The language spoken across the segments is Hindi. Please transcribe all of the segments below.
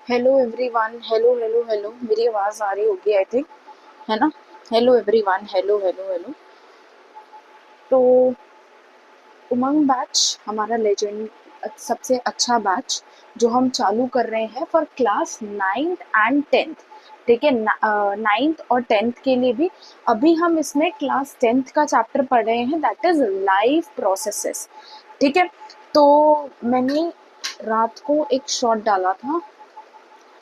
Hello everyone. Hello hello hello, मेरी आवाज़ आ रही होगी आई थिंक, है ना? Hello everyone, hello hello hello. तो उमंग बैच हमारा लेजेंड, सबसे अच्छा बैच जो हम चालू कर रहे हैं for class 9th and 10th। ठीक है, 9th और 10th के लिए भी। अभी हम इसमें क्लास 10th का चैप्टर पढ़ रहे हैं, दैट इज लाइफ प्रोसेसेस। ठीक है, तो मैंने रात को एक शॉट डाला था।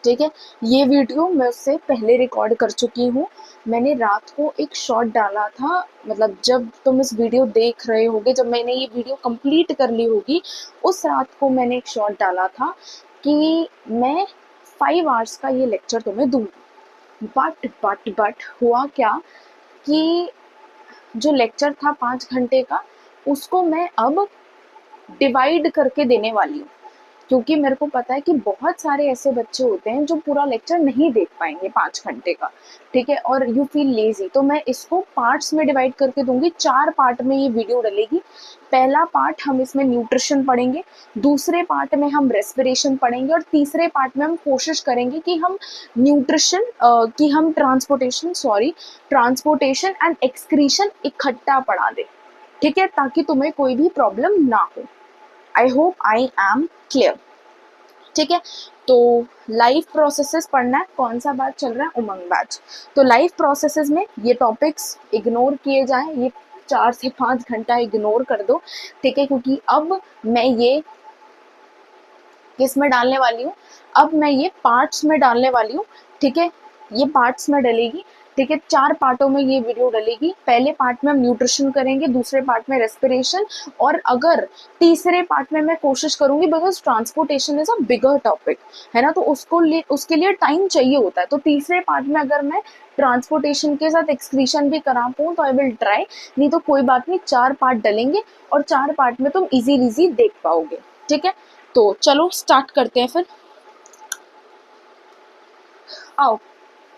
ठीक है, ये वीडियो मैं उससे पहले रिकॉर्ड कर चुकी हूँ। मैंने रात को एक शॉट डाला था, मतलब जब तुम इस वीडियो देख रहे होगे, जब मैंने ये वीडियो कंप्लीट कर ली होगी, उस रात को मैंने एक शॉट डाला था कि मैं 5 आवर्स का ये लेक्चर तुम्हें दूंगी। बट हुआ क्या कि जो लेक्चर था 5 घंटे का, उसको मैं अब डिवाइड करके देने वाली हूँ, क्योंकि मेरे को पता है कि बहुत सारे ऐसे बच्चे होते हैं जो पूरा लेक्चर नहीं देख पाएंगे 5 घंटे का। ठीक है, और यू फील लेजी, तो मैं इसको पार्ट्स में डिवाइड करके दूंगी। 4 पार्ट में ये वीडियो डलेगी। पहला पार्ट हम इसमें न्यूट्रिशन पढ़ेंगे, दूसरे पार्ट में हम रेस्पिरेशन पढ़ेंगे, और तीसरे पार्ट में हम कोशिश करेंगे कि हम न्यूट्रिशन की हम ट्रांसपोर्टेशन एंड एक्सक्रीशन इकट्ठा पढ़ा दें। ठीक है, ताकि तुम्हें कोई भी प्रॉब्लम ना हो। I hope I am clear. ठीक है, तो लाइफ प्रोसेसेस पढ़ना है। कौन सा बैच चल रहा है? उमंग बैच। तो लाइफ प्रोसेसेस में ये टॉपिक्स इग्नोर किए जाएं, ये 4 से 5 घंटा इग्नोर कर दो। ठीक है, क्योंकि अब मैं ये किस में डालने वाली हूँ, अब मैं ये पार्ट्स में डालने वाली हूँ। ठीक है, ये पार्ट्स में डलेगी। ठीक है, 4 पार्टों में ये वीडियो डलेगी। पहले पार्ट में हम न्यूट्रिशन करेंगे, दूसरे पार्ट में रेस्पिरेशन, और अगर तीसरे पार्ट में मैं कोशिश करूंगी, because transportation is a bigger topic, है ना, तो उसके लिए टाइम चाहिए होता है। तो तीसरे पार्ट में अगर मैं ट्रांसपोर्टेशन के साथ एक्सक्रीशन भी करा पाऊँ तो आई विल ट्राई, नहीं तो कोई बात नहीं, 4 पार्ट डलेंगे और 4 पार्ट में तुम इजी देख पाओगे। ठीक है, तो चलो स्टार्ट करते हैं फिर। आओ,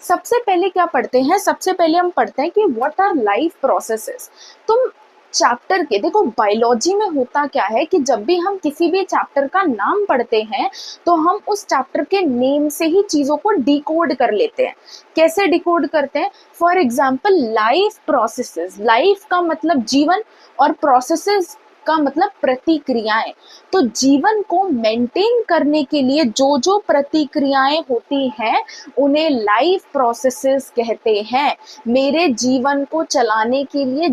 सबसे पहले क्या पढ़ते हैं? सबसे पहले हम पढ़ते हैं कि व्हाट आर लाइफ प्रोसेसेस। तुम चैप्टर के देखो, बायोलॉजी में होता क्या है कि जब भी हम किसी भी चैप्टर का नाम पढ़ते हैं, तो हम उस चैप्टर के नेम से ही चीजों को डिकोड कर लेते हैं। कैसे डिकोड करते हैं? For example, life processes, life का मतलब जीवन, और प्रोसेसेस का मतलब प्रतिक्रियाएं। तो जीवन को मेंटेन करने के लिए जो जो प्रतिक्रियाएं होती हैं, उन्हें लाइफ प्रोसेसेस कहते हैं। मेरे जीवन को चलाने के लिए,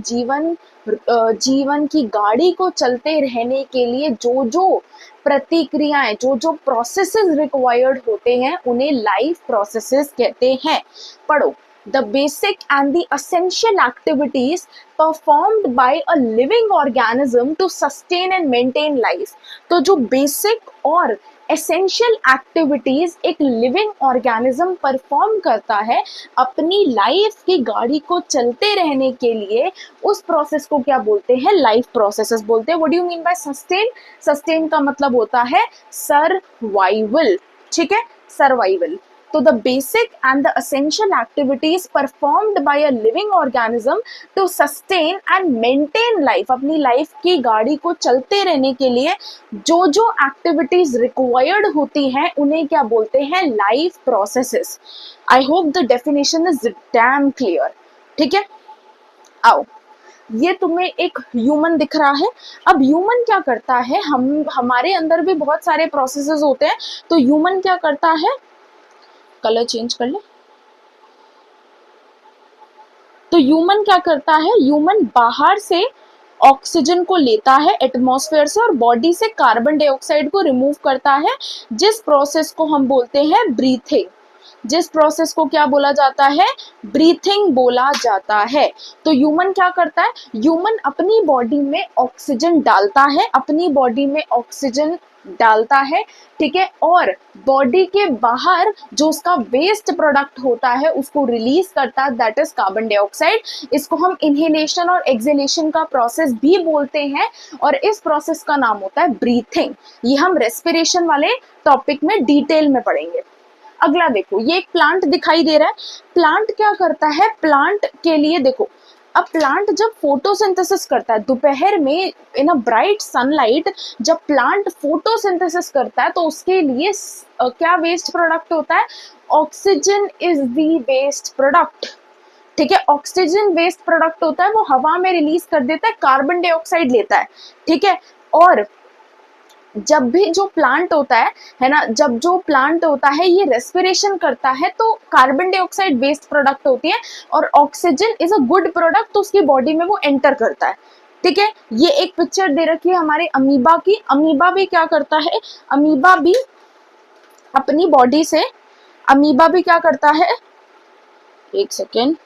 जीवन की गाड़ी को चलते रहने के लिए जो जो प्रतिक्रियाएं, जो जो प्रोसेसेस रिक्वायर्ड होते हैं, उन्हें लाइफ प्रोसेसेस कहते हैं। पढ़ो, the basic and the essential activities performed by a living organism to sustain and maintain life। तो जो बेसिक और एसेंशियल एक्टिविटीज एक लिविंग ऑर्गेनिज्म परफॉर्म करता है अपनी लाइफ की गाड़ी को चलते रहने के लिए, उस प्रोसेस को क्या बोलते हैं? लाइफ प्रोसेसेस बोलते हैं। What do you mean bye sustain? Sustain का मतलब होता है सर्वाइवल। ठीक है, सर्वाइवल। तो the basic and the essential activities performed by a living organism to sustain and maintain life, अपनी लाइफ की गाड़ी को चलते रहने के लिए जो जो एक्टिविटीज रिक्वायर्ड होती हैं, उन्हें क्या बोलते हैं? Life processes. I hope the definition is damn clear. ठीक है, आओ, ये तुम्हें एक ह्यूमन दिख रहा है। अब ह्यूमन क्या करता है? हमारे अंदर भी बहुत सारे प्रोसेसेस होते हैं। तो ह्यूमन क्या करता है? कलर चेंज कर ले। तो ह्यूमन क्या करता है? ह्यूमन बाहर से ऑक्सीजन को लेता है एटमॉस्फेयर से, और बॉडी से कार्बन डाइऑक्साइड को रिमूव करता है, जिस प्रोसेस को हम बोलते हैं ब्रीथिंग। जिस प्रोसेस को क्या बोला जाता है? ब्रीथिंग बोला जाता है। तो ह्यूमन क्या करता है? ह्यूमन अपनी बॉडी में ऑक्सीजन डालता है, अपनी बॉडी में ऑक्सीजन डालता है। ठीक है, और बॉडी के बाहर जो उसका वेस्ट प्रोडक्ट होता है उसको रिलीज करता है, दैट इज कार्बन डाइऑक्साइड। इसको हम इनहेलेशन और एक्सहेलेशन का प्रोसेस भी बोलते हैं, और इस प्रोसेस का नाम होता है ब्रीथिंग। ये हम रेस्पिरेशन वाले टॉपिक में डिटेल में पढ़ेंगे। अगला देखो, ये एक प्लांट दिखाई दे रहा है। प्लांट क्या करता है? प्लांट के लिए देखो, अब प्लांट जब फोटोसिंथेसिस करता है दोपहर में इन अ ब्राइट सनलाइट, जब प्लांट फोटोसिंथेसिस करता है तो उसके लिए क्या वेस्ट प्रोडक्ट होता है? Oxygen is the waste product. ठीक है, ऑक्सीजन वेस्ट प्रोडक्ट होता है, वो हवा में रिलीज कर देता है, कार्बन डाइऑक्साइड लेता है। ठीक है, और जब भी जो प्लांट होता है ना, जब जो प्लांट होता है ये रेस्पिरेशन करता है तो कार्बन डाइऑक्साइड वेस्ट प्रोडक्ट होती है और oxygen is a good product, तो उसकी बॉडी में वो एंटर करता है। ठीक है, ये एक पिक्चर दे रखी है हमारे अमीबा की। अमीबा भी क्या करता है? अमीबा भी अपनी बॉडी से, अमीबा भी क्या करता है, एक सेकेंड,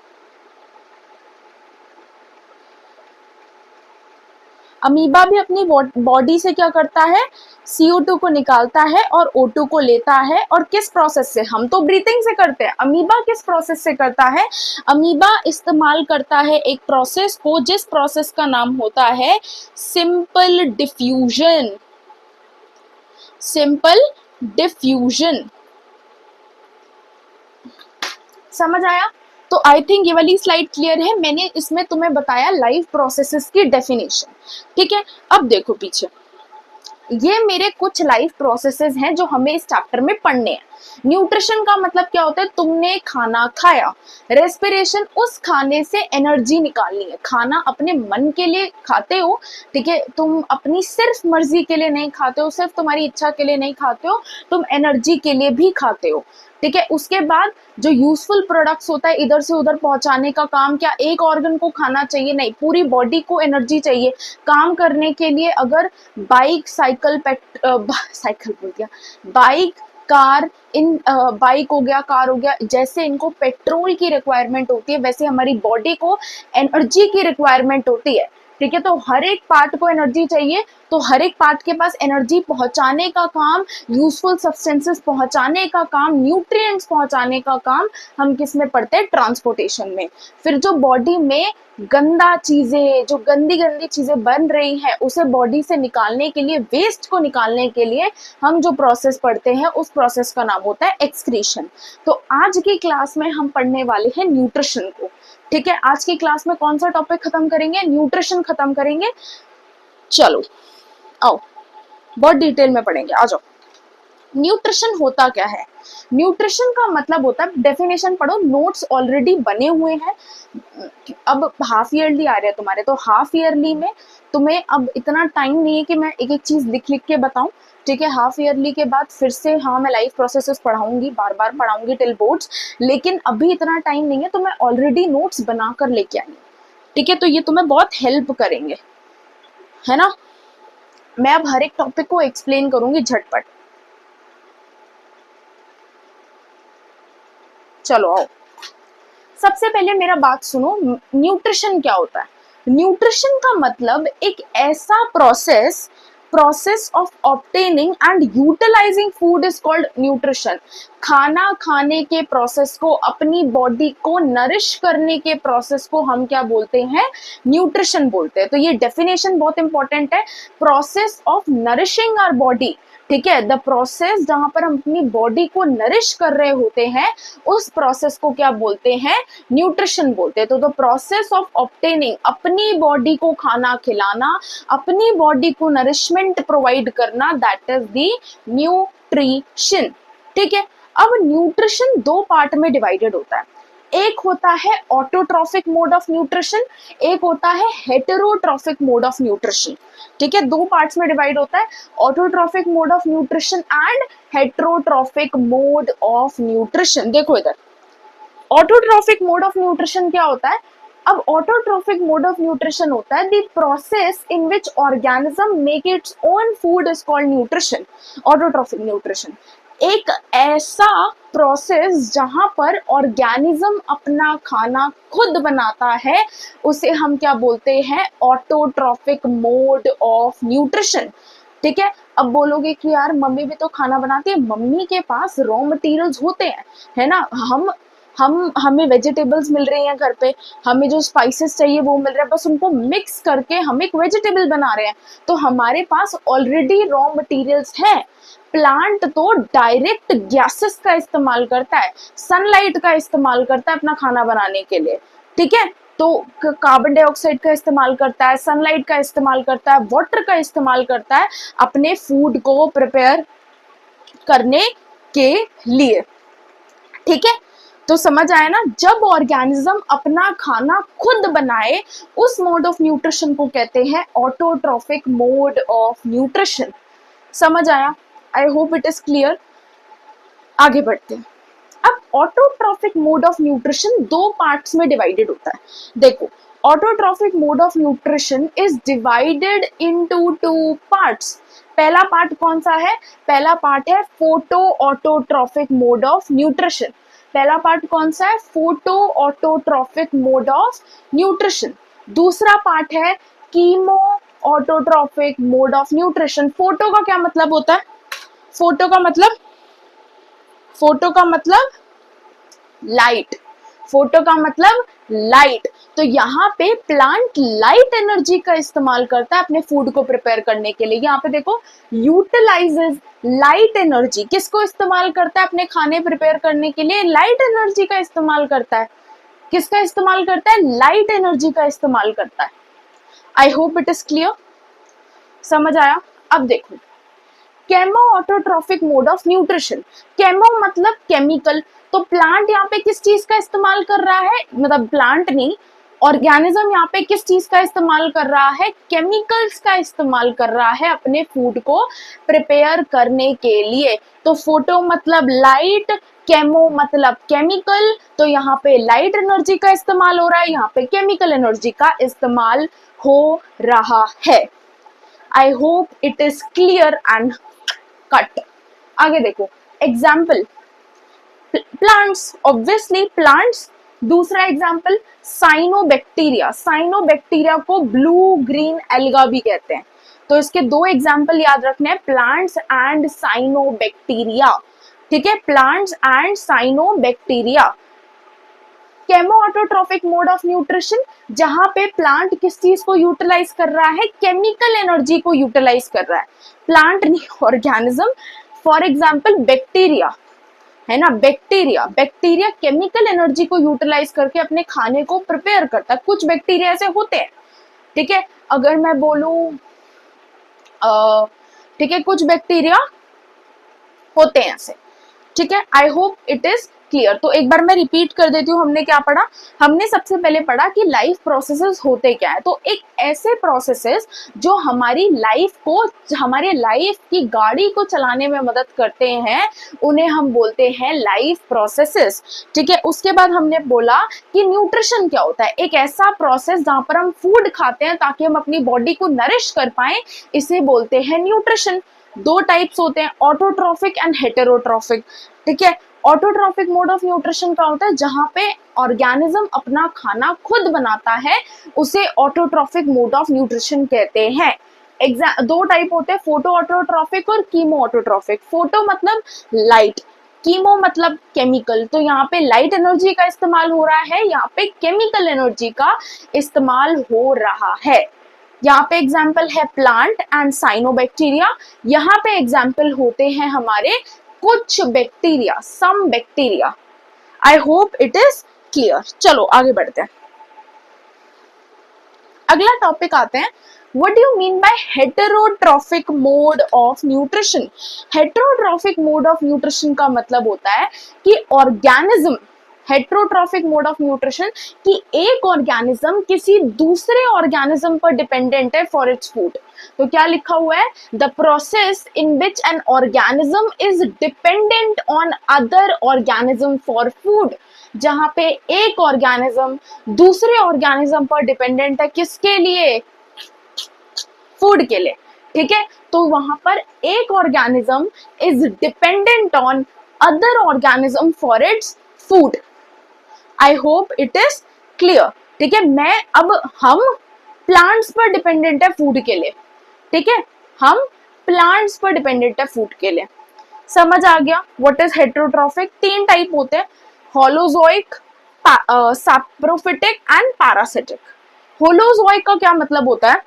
अमीबा भी अपनी बॉडी से क्या करता है? CO2 को निकालता है और O2 को लेता है। और किस प्रोसेस से? हम तो ब्रीथिंग से करते हैं, अमीबा किस प्रोसेस से करता है? अमीबा इस्तेमाल करता है एक प्रोसेस को, जिस प्रोसेस का नाम होता है सिंपल डिफ्यूजन। सिंपल डिफ्यूजन, समझ आया? तो आई थिंक ये वाली स्लाइड क्लियर है। मैंने इसमें तुम्हें बताया लाइव प्रोसेसेस की डेफिनेशन। ठीक है, अब देखो पीछे, ये मेरे कुछ लाइफ प्रोसेसेस हैं जो हमें इस चैप्टर में पढ़ने हैं। न्यूट्रिशन का मतलब क्या होता है? तुमने खाना खाया, रेस्पिरेशन, उस खाने से एनर्जी निकालनी है। खाना अपने मन के लिए खाते हो, ठीक है, तुम अपनी सिर्फ मर्जी के लिए नहीं खाते हो, सिर्फ तुम्हारी इच्छा के लिए नहीं खाते हो, तुम एनर्जी के लिए भी खाते हो। ठीक है, उसके बाद जो यूजफुल प्रोडक्ट्स होता है इधर से उधर पहुंचाने का काम, क्या एक ऑर्गन को खाना चाहिए? नहीं, पूरी बॉडी को एनर्जी चाहिए काम करने के लिए। अगर बाइक, साइकिल, साइकिल बोल दिया, बाइक, कार, इन बाइक हो गया, कार हो गया, जैसे इनको पेट्रोल की रिक्वायरमेंट होती है वैसे हमारी बॉडी को एनर्जी की रिक्वायरमेंट होती है। ठीक है, तो हर एक पार्ट को एनर्जी चाहिए, तो हर एक पार्ट के पास एनर्जी पहुंचाने का काम, यूजफुल सब्सटेंसेस पहुंचाने का काम, न्यूट्रिएंट्स पहुंचाने का काम हम किस में पढ़ते हैं? ट्रांसपोर्टेशन में। फिर जो बॉडी में गंदा चीजें, जो गंदी गंदी चीजें बन रही हैं उसे बॉडी से निकालने के लिए, वेस्ट को निकालने के लिए हम जो प्रोसेस पढ़ते हैं उस प्रोसेस का नाम होता है एक्सक्रीशन। तो आज की क्लास में हम पढ़ने वाले हैं न्यूट्रिशन को। ठीक है, आज की क्लास में कौन सा टॉपिक खत्म करेंगे? न्यूट्रिशन खत्म करेंगे। चलो आओ बहुत डिटेल में पढ़ेंगे, आ जाओ। न्यूट्रिशन होता क्या है? न्यूट्रिशन का मतलब होता है, डेफिनेशन पढ़ो, नोट्स ऑलरेडी बने हुए हैं। अब हाफ ईयरली आ रहे हैं तुम्हारे, तो हाफ ईयरली में तुम्हें अब इतना टाइम नहीं है कि मैं एक एक चीज लिख लिख के बताऊं। ठीक है, हाफ ईयरली के बाद फिर से हाँ मैं लाइफ प्रोसेसेस पढ़ाऊंगी, बार बार पढ़ाऊंगी टिल बोर्ड्स, लेकिन अभी इतना टाइम नहीं है तो मैं ऑलरेडी नोट्स बनाकर लेके आई हूँ। ठीक है, तो ये तुम्हें बहुत हेल्प करेंगे, है ना? मैं अब हर एक टॉपिक को एक्सप्लेन करूंगी झटपट। चलो आओ, सबसे पहले मेरा बात सुनो, न्यूट्रिशन क्या होता है? न्यूट्रिशन का मतलब एक ऐसा process of obtaining and utilising food is called nutrition. खाना खाने के प्रोसेस को, अपनी बॉडी को नरिश करने के प्रोसेस को हम क्या बोलते हैं? न्यूट्रिशन बोलते हैं। तो ये डेफिनेशन बहुत इंपॉर्टेंट है, process of nourishing our body. ठीक है, द प्रोसेस जहां पर हम अपनी बॉडी को नरिश कर रहे होते हैं उस प्रोसेस को क्या बोलते हैं? न्यूट्रिशन बोलते हैं। तो द प्रोसेस ऑफ ऑब्टेनिंग, अपनी बॉडी को खाना खिलाना, अपनी बॉडी को नरिशमेंट प्रोवाइड करना, दैट इज द न्यूट्रिशन। ठीक है, अब न्यूट्रिशन दो पार्ट में डिवाइडेड होता है। एक होता है ऑटोट्रॉफिक मोड ऑफ न्यूट्रिशन, एक होता है हेटेरोट्रॉफिक मोड ऑफ न्यूट्रिशन। ठीक है, दो पार्ट्स में डिवाइड होता है, autotrophic mode of nutrition and heterotrophic mode of nutrition. देखो इधर, ऑटोट्रॉफिक मोड ऑफ न्यूट्रिशन क्या होता है? अब ऑटोट्रॉफिक मोड ऑफ न्यूट्रिशन होता है the process in which organism make its own food is called nutrition. Autotrophic nutrition एक ऐसा प्रोसेस जहां पर ऑर्गेनिज्म अपना खाना खुद बनाता है, उसे हम क्या बोलते हैं? Autotrophic mode of nutrition. ठीक है, अब बोलोगे कि यार मम्मी भी तो खाना बनाती है, मम्मी के पास रॉ मटेरियल्स होते हैं, है ना? हमें वेजिटेबल्स मिल रही हैं घर पे, हमें जो स्पाइसेस चाहिए वो मिल रहा है, बस उनको मिक्स करके हम एक वेजिटेबल बना रहे हैं। तो हमारे पास ऑलरेडी रॉ मटेरियल्स है। प्लांट तो डायरेक्ट गैसेस का इस्तेमाल करता है, सनलाइट का इस्तेमाल करता है अपना खाना बनाने के लिए। ठीक है, तो कार्बन डाइऑक्साइड का इस्तेमाल करता है, सनलाइट का इस्तेमाल करता है, वाटर का इस्तेमाल करता है अपने फूड को प्रिपेयर करने के लिए। ठीक है, तो समझ आया ना, जब ऑर्गेनिज्म अपना खाना खुद बनाए उस मोड ऑफ न्यूट्रिशन को कहते हैं ऑटोट्रॉफिक मोड ऑफ न्यूट्रिशन। समझ आया? आई होप इट इज क्लियर। आगे बढ़ते हैं। अब ऑटोट्रॉफिक मोड ऑफ न्यूट्रिशन दो पार्ट्स में डिवाइडेड होता है। देखो, autotrophic mode of nutrition is divided into two parts. पहला पार्ट कौन सा है? पहला पार्ट है photo autotrophic mode of nutrition. पहला पार्ट कौन सा है? Photo autotrophic mode of nutrition. दूसरा पार्ट है chemo autotrophic mode of nutrition. Photo का क्या मतलब होता है? फोटो का मतलब लाइट। फोटो का मतलब लाइट। तो यहाँ पे प्लांट लाइट एनर्जी का इस्तेमाल करता है अपने फूड को प्रिपेयर करने के लिए। यहाँ पे देखो, यूटिलाइजेस लाइट एनर्जी। किसको इस्तेमाल करता है अपने खाने प्रिपेयर करने के लिए? लाइट एनर्जी का इस्तेमाल करता है। किसका इस्तेमाल करता है? लाइट एनर्जी का इस्तेमाल करता है। आई होप इट इज क्लियर। समझ आया? अब देखो, chemo autotrophic mode of nutrition. Chemo मतलब केमिकल। तो प्लांट यहाँ पे किस चीज का इस्तेमाल कर रहा है? मतलब प्लांट नहीं, ऑर्गेनिज्म यहाँ पे किस चीज का इस्तेमाल कर रहा है? केमिकल्स का इस्तेमाल कर रहा है अपने फूड को प्रिपेयर करने के लिए। तो फोटो मतलब लाइट, केमो मतलब केमिकल। तो यहाँ पे लाइट एनर्जी का इस्तेमाल हो रहा है, यहाँ पे केमिकल एनर्जी का इस्तेमाल हो रहा है। आई hope it is clear and cut. आगे देखो, एग्जाम्पल प्लांट्स, ऑब्वियसली प्लांट्स। दूसरा एग्जाम्पल साइनोबैक्टीरिया। साइनोबैक्टीरिया को ब्लू ग्रीन एल्गा भी कहते हैं। तो इसके दो एग्जाम्पल याद रखने हैं, प्लांट्स एंड साइनोबैक्टीरिया। ठीक है, plants and cyanobacteria. Chemo autotrophic mode of nutrition, जहां पे प्लांट किस चीज को यूटिलाइज कर रहा है? केमिकल एनर्जी को यूटिलाइज कर रहा है। प्लांट नहीं, ऑर्गेनिज्म। फॉर एग्जाम्पल बैक्टीरिया है ना, बैक्टीरिया केमिकल एनर्जी को यूटिलाइज करके अपने खाने को प्रिपेयर करता है। कुछ बैक्टीरिया ऐसे होते हैं। ठीक है, अगर मैं बोलूं, ठीक है, कुछ बैक्टीरिया होते हैं ऐसे। ठीक है, आई होप इट इज क्लियर। तो एक बार मैं रिपीट कर देती हूँ, हमने क्या पढ़ा? हमने सबसे पहले पढ़ा कि लाइफ प्रोसेसेस होते क्या है। तो एक ऐसे प्रोसेसेस जो हमारी लाइफ को, हमारे लाइफ की गाड़ी को चलाने में मदद करते हैं, उन्हें हम बोलते हैं लाइफ प्रोसेसेस। ठीक है, उसके बाद हमने बोला कि न्यूट्रिशन क्या होता है। एक ऐसा प्रोसेस जहां पर हम फूड खाते हैं ताकि हम अपनी बॉडी को नरिश कर पाए, इसे बोलते हैं न्यूट्रिशन। दो टाइप्स होते हैं, ऑटोट्रॉफिक एंड हेटेरोट्रॉफिक। ठीक है, ऑटोट्रॉफिक मोड ऑफ न्यूट्रिशन का होता है जहां पे ऑर्गेनिज्म अपना खाना खुद बनाता है, उसे ऑटोट्रॉफिक मोड ऑफ न्यूट्रिशन कहते हैं। दो टाइप होते हैं, फोटो ऑटोट्रॉफिक और कीमो ऑटोट्रॉफिक। फोटो मतलब लाइट, कीमो मतलब केमिकल। तो यहाँ पे लाइट एनर्जी का इस्तेमाल हो रहा है, यहाँ पे केमिकल एनर्जी का इस्तेमाल हो रहा है। यहाँ पे एग्जाम्पल है प्लांट एंड साइनोबैक्टीरिया। यहाँ पे एग्जाम्पल होते हैं हमारे कुछ bacteria, some bacteria. I hope it is clear. चलो आगे बढ़ते हैं। अगला टॉपिक आते हैं, what do you mean by heterotrophic mode of nutrition. Heterotrophic mode of nutrition का मतलब होता है कि organism, heterotrophic mode of nutrition, कि एक ऑर्गेनिज्म किसी दूसरे ऑर्गेनिज्म पर डिपेंडेंट है फॉर इट्स फूड। तो क्या लिखा हुआ है? The process in which an organism is dependent on other organism for food. जहां पे एक ऑर्गेनिज्म दूसरे ऑर्गेनिज्म पर डिपेंडेंट है, किसके लिए? फूड के लिए। ठीक है, तो वहां पर एक organism is dependent on other organism for its food. I hope it is clear. ठीक है, हम प्लांट्स पर डिपेंडेंट है फूड के लिए। ठीक है, हम प्लांट्स पर डिपेंडेंट है फूड के लिए। समझ आ गया व्हाट इज हेटेरोट्रॉफिक? तीन टाइप होते हैं, holozoic, saprophytic and parasitic. Holozoic का क्या मतलब होता है?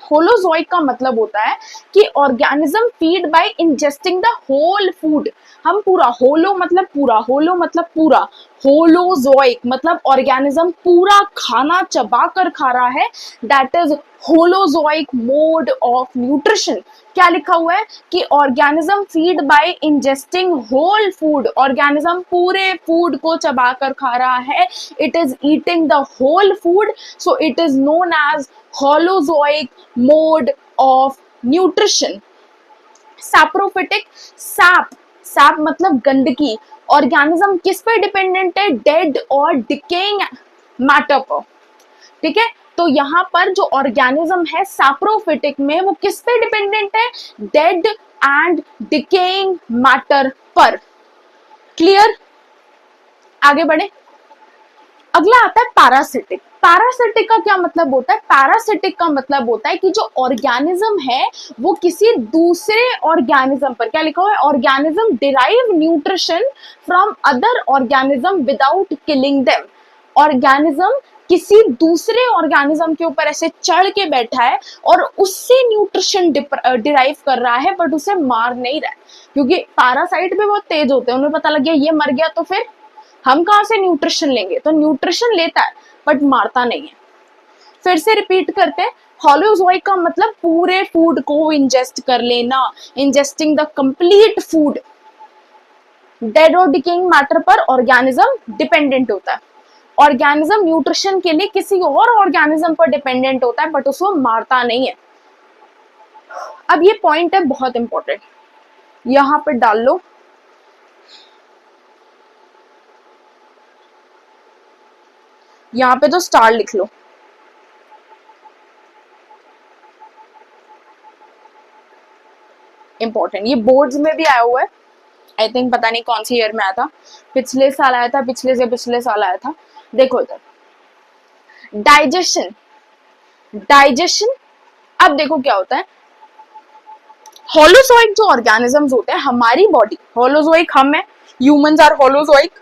होलोजोइक का मतलब होता है कि organism feed by ingesting the whole food. हम पूरा, होलो मतलब पूरा, होलो मतलब पूरा, होलोजोइक मतलब ऑर्गेनिज्म पूरा खाना चबा कर खा रहा है, that is holozoic mode of nutrition. क्या लिखा हुआ है कि organism feed by ingesting whole food, organism पूरे फूड को चबा कर खा रहा है, it is eating the whole food, so it is known as holozoic mode of nutrition. Saprophytic, sap, sap मतलब गंदगी, ऑर्गेनिज्म किस पे डिपेंडेंट है, डेड और डिकेइंग मैटर पर, ठीक है। तो यहाँ पर जो ऑर्गेनिज्म है सैप्रोफिटिक में वो किस पे डिपेंडेंट है, डेड एंड डिकेइंग मैटर पर। क्लियर, आगे बढ़े। अगला आता है पैरासिटिक। पैरासिटिक का क्या मतलब होता है, पैरासिटिक का मतलब होता है कि जो ऑर्गेनिज्म है वो किसी दूसरे ऑर्गेनिज्म पर, क्या लिखा हुआ है, organism derive nutrition from other organism without killing them. Organism किसी दूसरे ऑर्गेनिज्म के ऊपर ऐसे चढ़ के बैठा है और उससे न्यूट्रिशन डिराइव कर रहा है, बट उसे मार नहीं रहा है, क्योंकि पैरासाइट भी बहुत तेज होते हैं, उन्हें पता लग गया ये मर गया तो फिर हम कहां से न्यूट्रिशन लेंगे, तो न्यूट्रिशन लेता है बट मारता नहीं है। फिर से रिपीट करते हैं, होलोजोइक का मतलब पूरे फूड को इंजेस्ट कर लेना, ingesting the complete food. Dead और डिकेइंग मैटर पर ऑर्गेनिज्म डिपेंडेंट होता है, ऑर्गेनिज्म न्यूट्रिशन के लिए किसी और ऑर्गेनिज्म पर डिपेंडेंट होता है बट उसको मारता नहीं है। अब ये पॉइंट है बहुत इंपॉर्टेंट, यहां पर डाल लो, यहां पे तो स्टार लिख लो। इंपॉर्टेंट, ये बोर्ड्स में भी आया हुआ है, आई थिंक पता नहीं कौन सी ईयर में आया था, पिछले साल आया था, पिछले से पिछले साल आया था। देखो इधर, डाइजेशन, डाइजेशन। अब देखो क्या होता है, होलोजोइक जो ऑर्गेनिजम्स होते हैं, हमारी बॉडी, होलोजोइक हम है, ह्यूमंस आर होलोजोइक।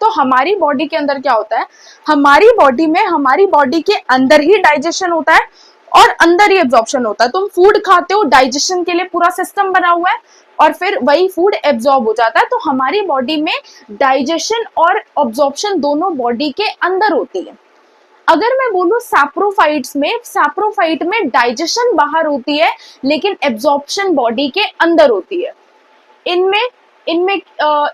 तो हमारी बॉडी के अंदर क्या होता है, हमारी बॉडी में, हमारी बॉडी के अंदर ही डाइजेशन होता है और अंदर ही एब्जॉर्प्शन होता है। तुम फूड खाते हो, डाइजेशन के लिए पूरा सिस्टम बना हुआ है और फिर वही फूड एब्जॉर्ब हो जाता है। तो हमारी बॉडी में डाइजेशन और एब्जॉर्प्शन दोनों बॉडी के अंदर होती है। अगर मैं बोलूं सैप्रोफाइट्स में, सैप्रोफाइट में डाइजेशन बाहर होती है लेकिन एब्जॉर्प्शन बॉडी के अंदर होती है। इनमें इनमें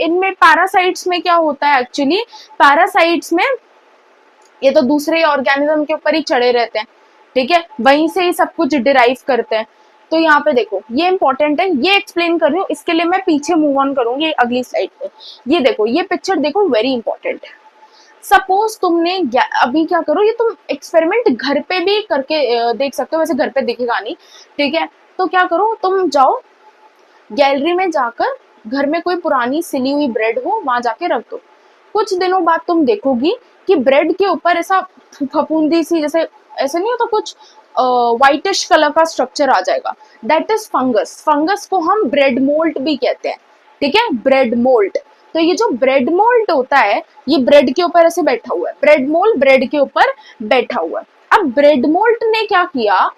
इनमें पैरासाइट्स में क्या होता है, एक्चुअली पैरासाइट्स में ये तो दूसरे ऑर्गेनिज्म के ऊपर ही चढ़े रहते हैं, ठीक है, वहीं से ही सब कुछ डिराइव करते हैं। तो यहाँ पे देखो ये इंपॉर्टेंट है, ये एक्सप्लेन कर रही हूँ, इसके लिए मैं पीछे मूव ऑन करूंगी अगली स्लाइड पे। ये देखो, ये पिक्चर देखो, वेरी इंपॉर्टेंट है। सपोज तुमने अभी क्या करो, ये तुम एक्सपेरिमेंट घर पे भी करके देख सकते हो, वैसे घर पे दिखेगा नहीं, ठीक है। तो क्या करो, तुम जाओ गैलरी में जाकर, घर में कोई पुरानी सिली हुई ब्रेड हो, वहां जाके रख दो। कुछ दिनों बाद तुम देखोगी कि ब्रेड के ऊपर ऐसा फफूंदी सी, जैसे ऐसे नहीं होता, कुछ व्हाइटिश कलर का स्ट्रक्चर आ जाएगा, दैट इज फंगस। फंगस को हम ब्रेड मोल्ट भी कहते हैं, ठीक है, ब्रेड मोल्ट। तो ये जो ब्रेड मोल्ट होता है, ये ब्रेड के ऊपर ऐसे बैठा हुआ है, ब्रेड मोल्ट ब्रेड के ऊपर बैठा हुआ है। अब ब्रेड मोल्ट ने क्या किया,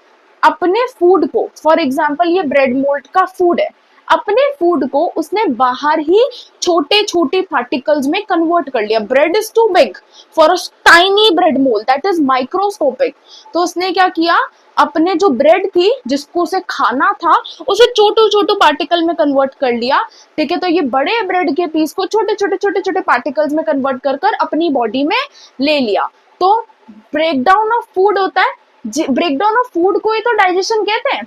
अपने फूड को, फॉर एग्जाम्पल ये ब्रेड मोल्ट का फूड है, अपने फूड को उसने बाहर ही छोटे छोटे पार्टिकल्स में कन्वर्ट कर लिया। Bread is too big for a tiny bread mould, that is microscopic. तो उसने क्या किया, अपने जो ब्रेड थी जिसको उसे खाना था, उसे छोटू छोटू पार्टिकल में कन्वर्ट कर लिया, ठीक है। तो ये बड़े ब्रेड के पीस को छोटे छोटे छोटे छोटे पार्टिकल्स में कन्वर्ट कर कर अपनी बॉडी में ले लिया। तो ब्रेकडाउन ऑफ फूड होता है, ब्रेकडाउन ऑफ फूड को ही तो डाइजेशन कहते हैं।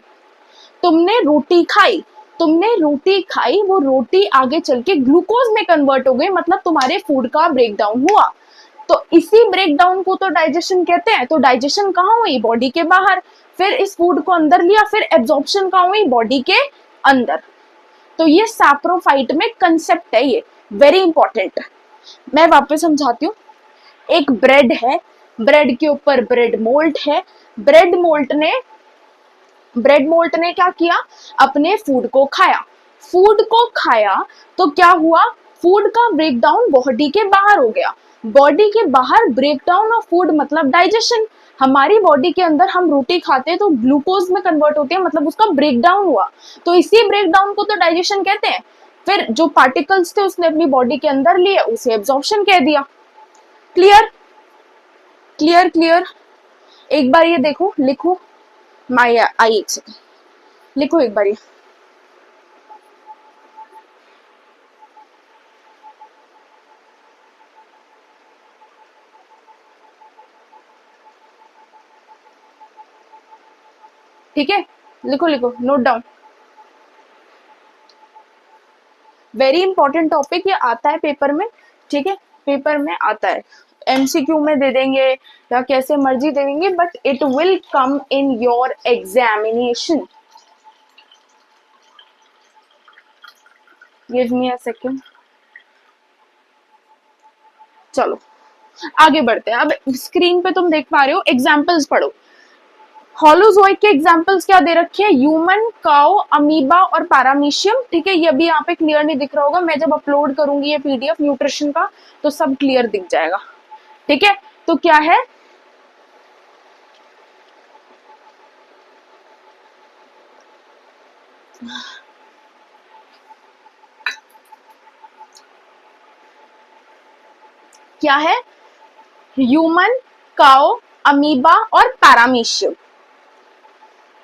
तुमने रोटी खाई, तुमने रोटी खाई, वो रोटी आगे चल के ग्लूकोज में कन्वर्ट हो गई, मतलब तुम्हारे फूड का ब्रेकडाउन हुआ। तो इसी ब्रेकडाउन को तो डाइजेशन कहते हैं। तो डाइजेशन कहाँ हुई, बॉडी के बाहर, फिर इस फूड को अंदर लिया, फिर एब्जॉर्प्शन कहाँ हुई, बॉडी के अंदर। तो ये सैप्रोफाइट में कंसेप्ट है, ये वेरी इंपॉर्टेंट। मैं वापस समझाती हूँ। एक ब्रेड है, ब्रेड के ऊपर ब्रेड मोल्ट है, ब्रेड मोल्ट ने क्या किया, अपने फूड को खाया, फूड को खाया तो क्या हुआ, फूड का ब्रेकडाउन बॉडी के बाहर हो गया। बॉडी के बाहर ब्रेकडाउन ऑफ फूड मतलब डाइजेशन। हमारी बॉडी के अंदर हम रोटी खाते हैं तो ग्लूकोज में कन्वर्ट होती है, मतलब उसका ब्रेकडाउन हुआ। तो इसी ब्रेकडाउन को तो डाइजेशन कहते हैं। फिर जो पार्टिकल्स थे उसने अपनी बॉडी के अंदर लिए, उसे एब्जॉर्प्शन कह दिया। Clear clear clear. एक बार ये देखो, लिखो माई आई, एक सेकेंड लिखो एक बार ये। ठीक है, लिखो लिखो, note down. Very important topic, ये आता है पेपर में। ठीक है, पेपर में आता है, एमसीक्यू में दे देंगे या कैसे मर्जी दे देंगे, but it will come in your examination. Give me a second. चलो आगे बढ़ते हैं। अब स्क्रीन पे तुम देख पा रहे हो, एग्जाम्पल्स पढ़ो। हॉलोजोइक के एग्जाम्पल्स क्या दे रखे हैं? ह्यूमन, काउ, अमीबा और पैरामीशियम। ठीक है, ये अभी यहाँ पे क्लियर नहीं दिख रहा होगा, मैं जब अपलोड करूंगी ये पीडीएफ न्यूट्रिशन का तो सब क्लियर दिख जाएगा। ठीक है, तो क्या है, क्या है? ह्यूमन, काउ, अमीबा और पैरामीशियम।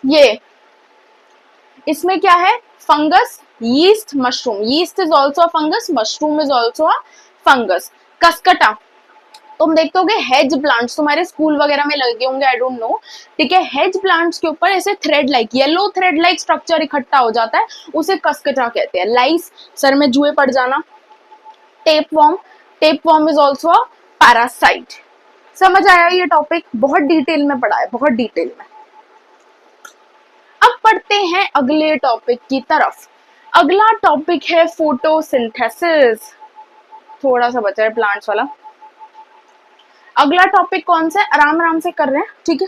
ये इसमें क्या है? Fungus, yeast, mushroom. Yeast is also a fungus, mushroom is also a fungus. Cuscuta, तुम देखते होगे हेज प्लांट्स तुम्हारे स्कूल वगैरह में लगे होंगे, आई डोंट नो। ठीक है, हेज प्लांट्स के ऊपर ऐसे thread like, yellow thread like structure इकट्ठा हो जाता है, उसे कसकटा कहते हैं। लाइस, सर में जुए पड़ जाना। Tapeworm, tapeworm is also a parasite. समझ आया ये टॉपिक? बहुत डिटेल में पढ़ा है, बहुत डिटेल में। अब पढ़ते हैं अगले टॉपिक की तरफ। अगला टॉपिक है फोटोसिंथेसिस। थोड़ा सा बचा है प्लांट्स वाला। अगला टॉपिक कौन सा है? आराम आराम से कर रहे हैं, ठीक है।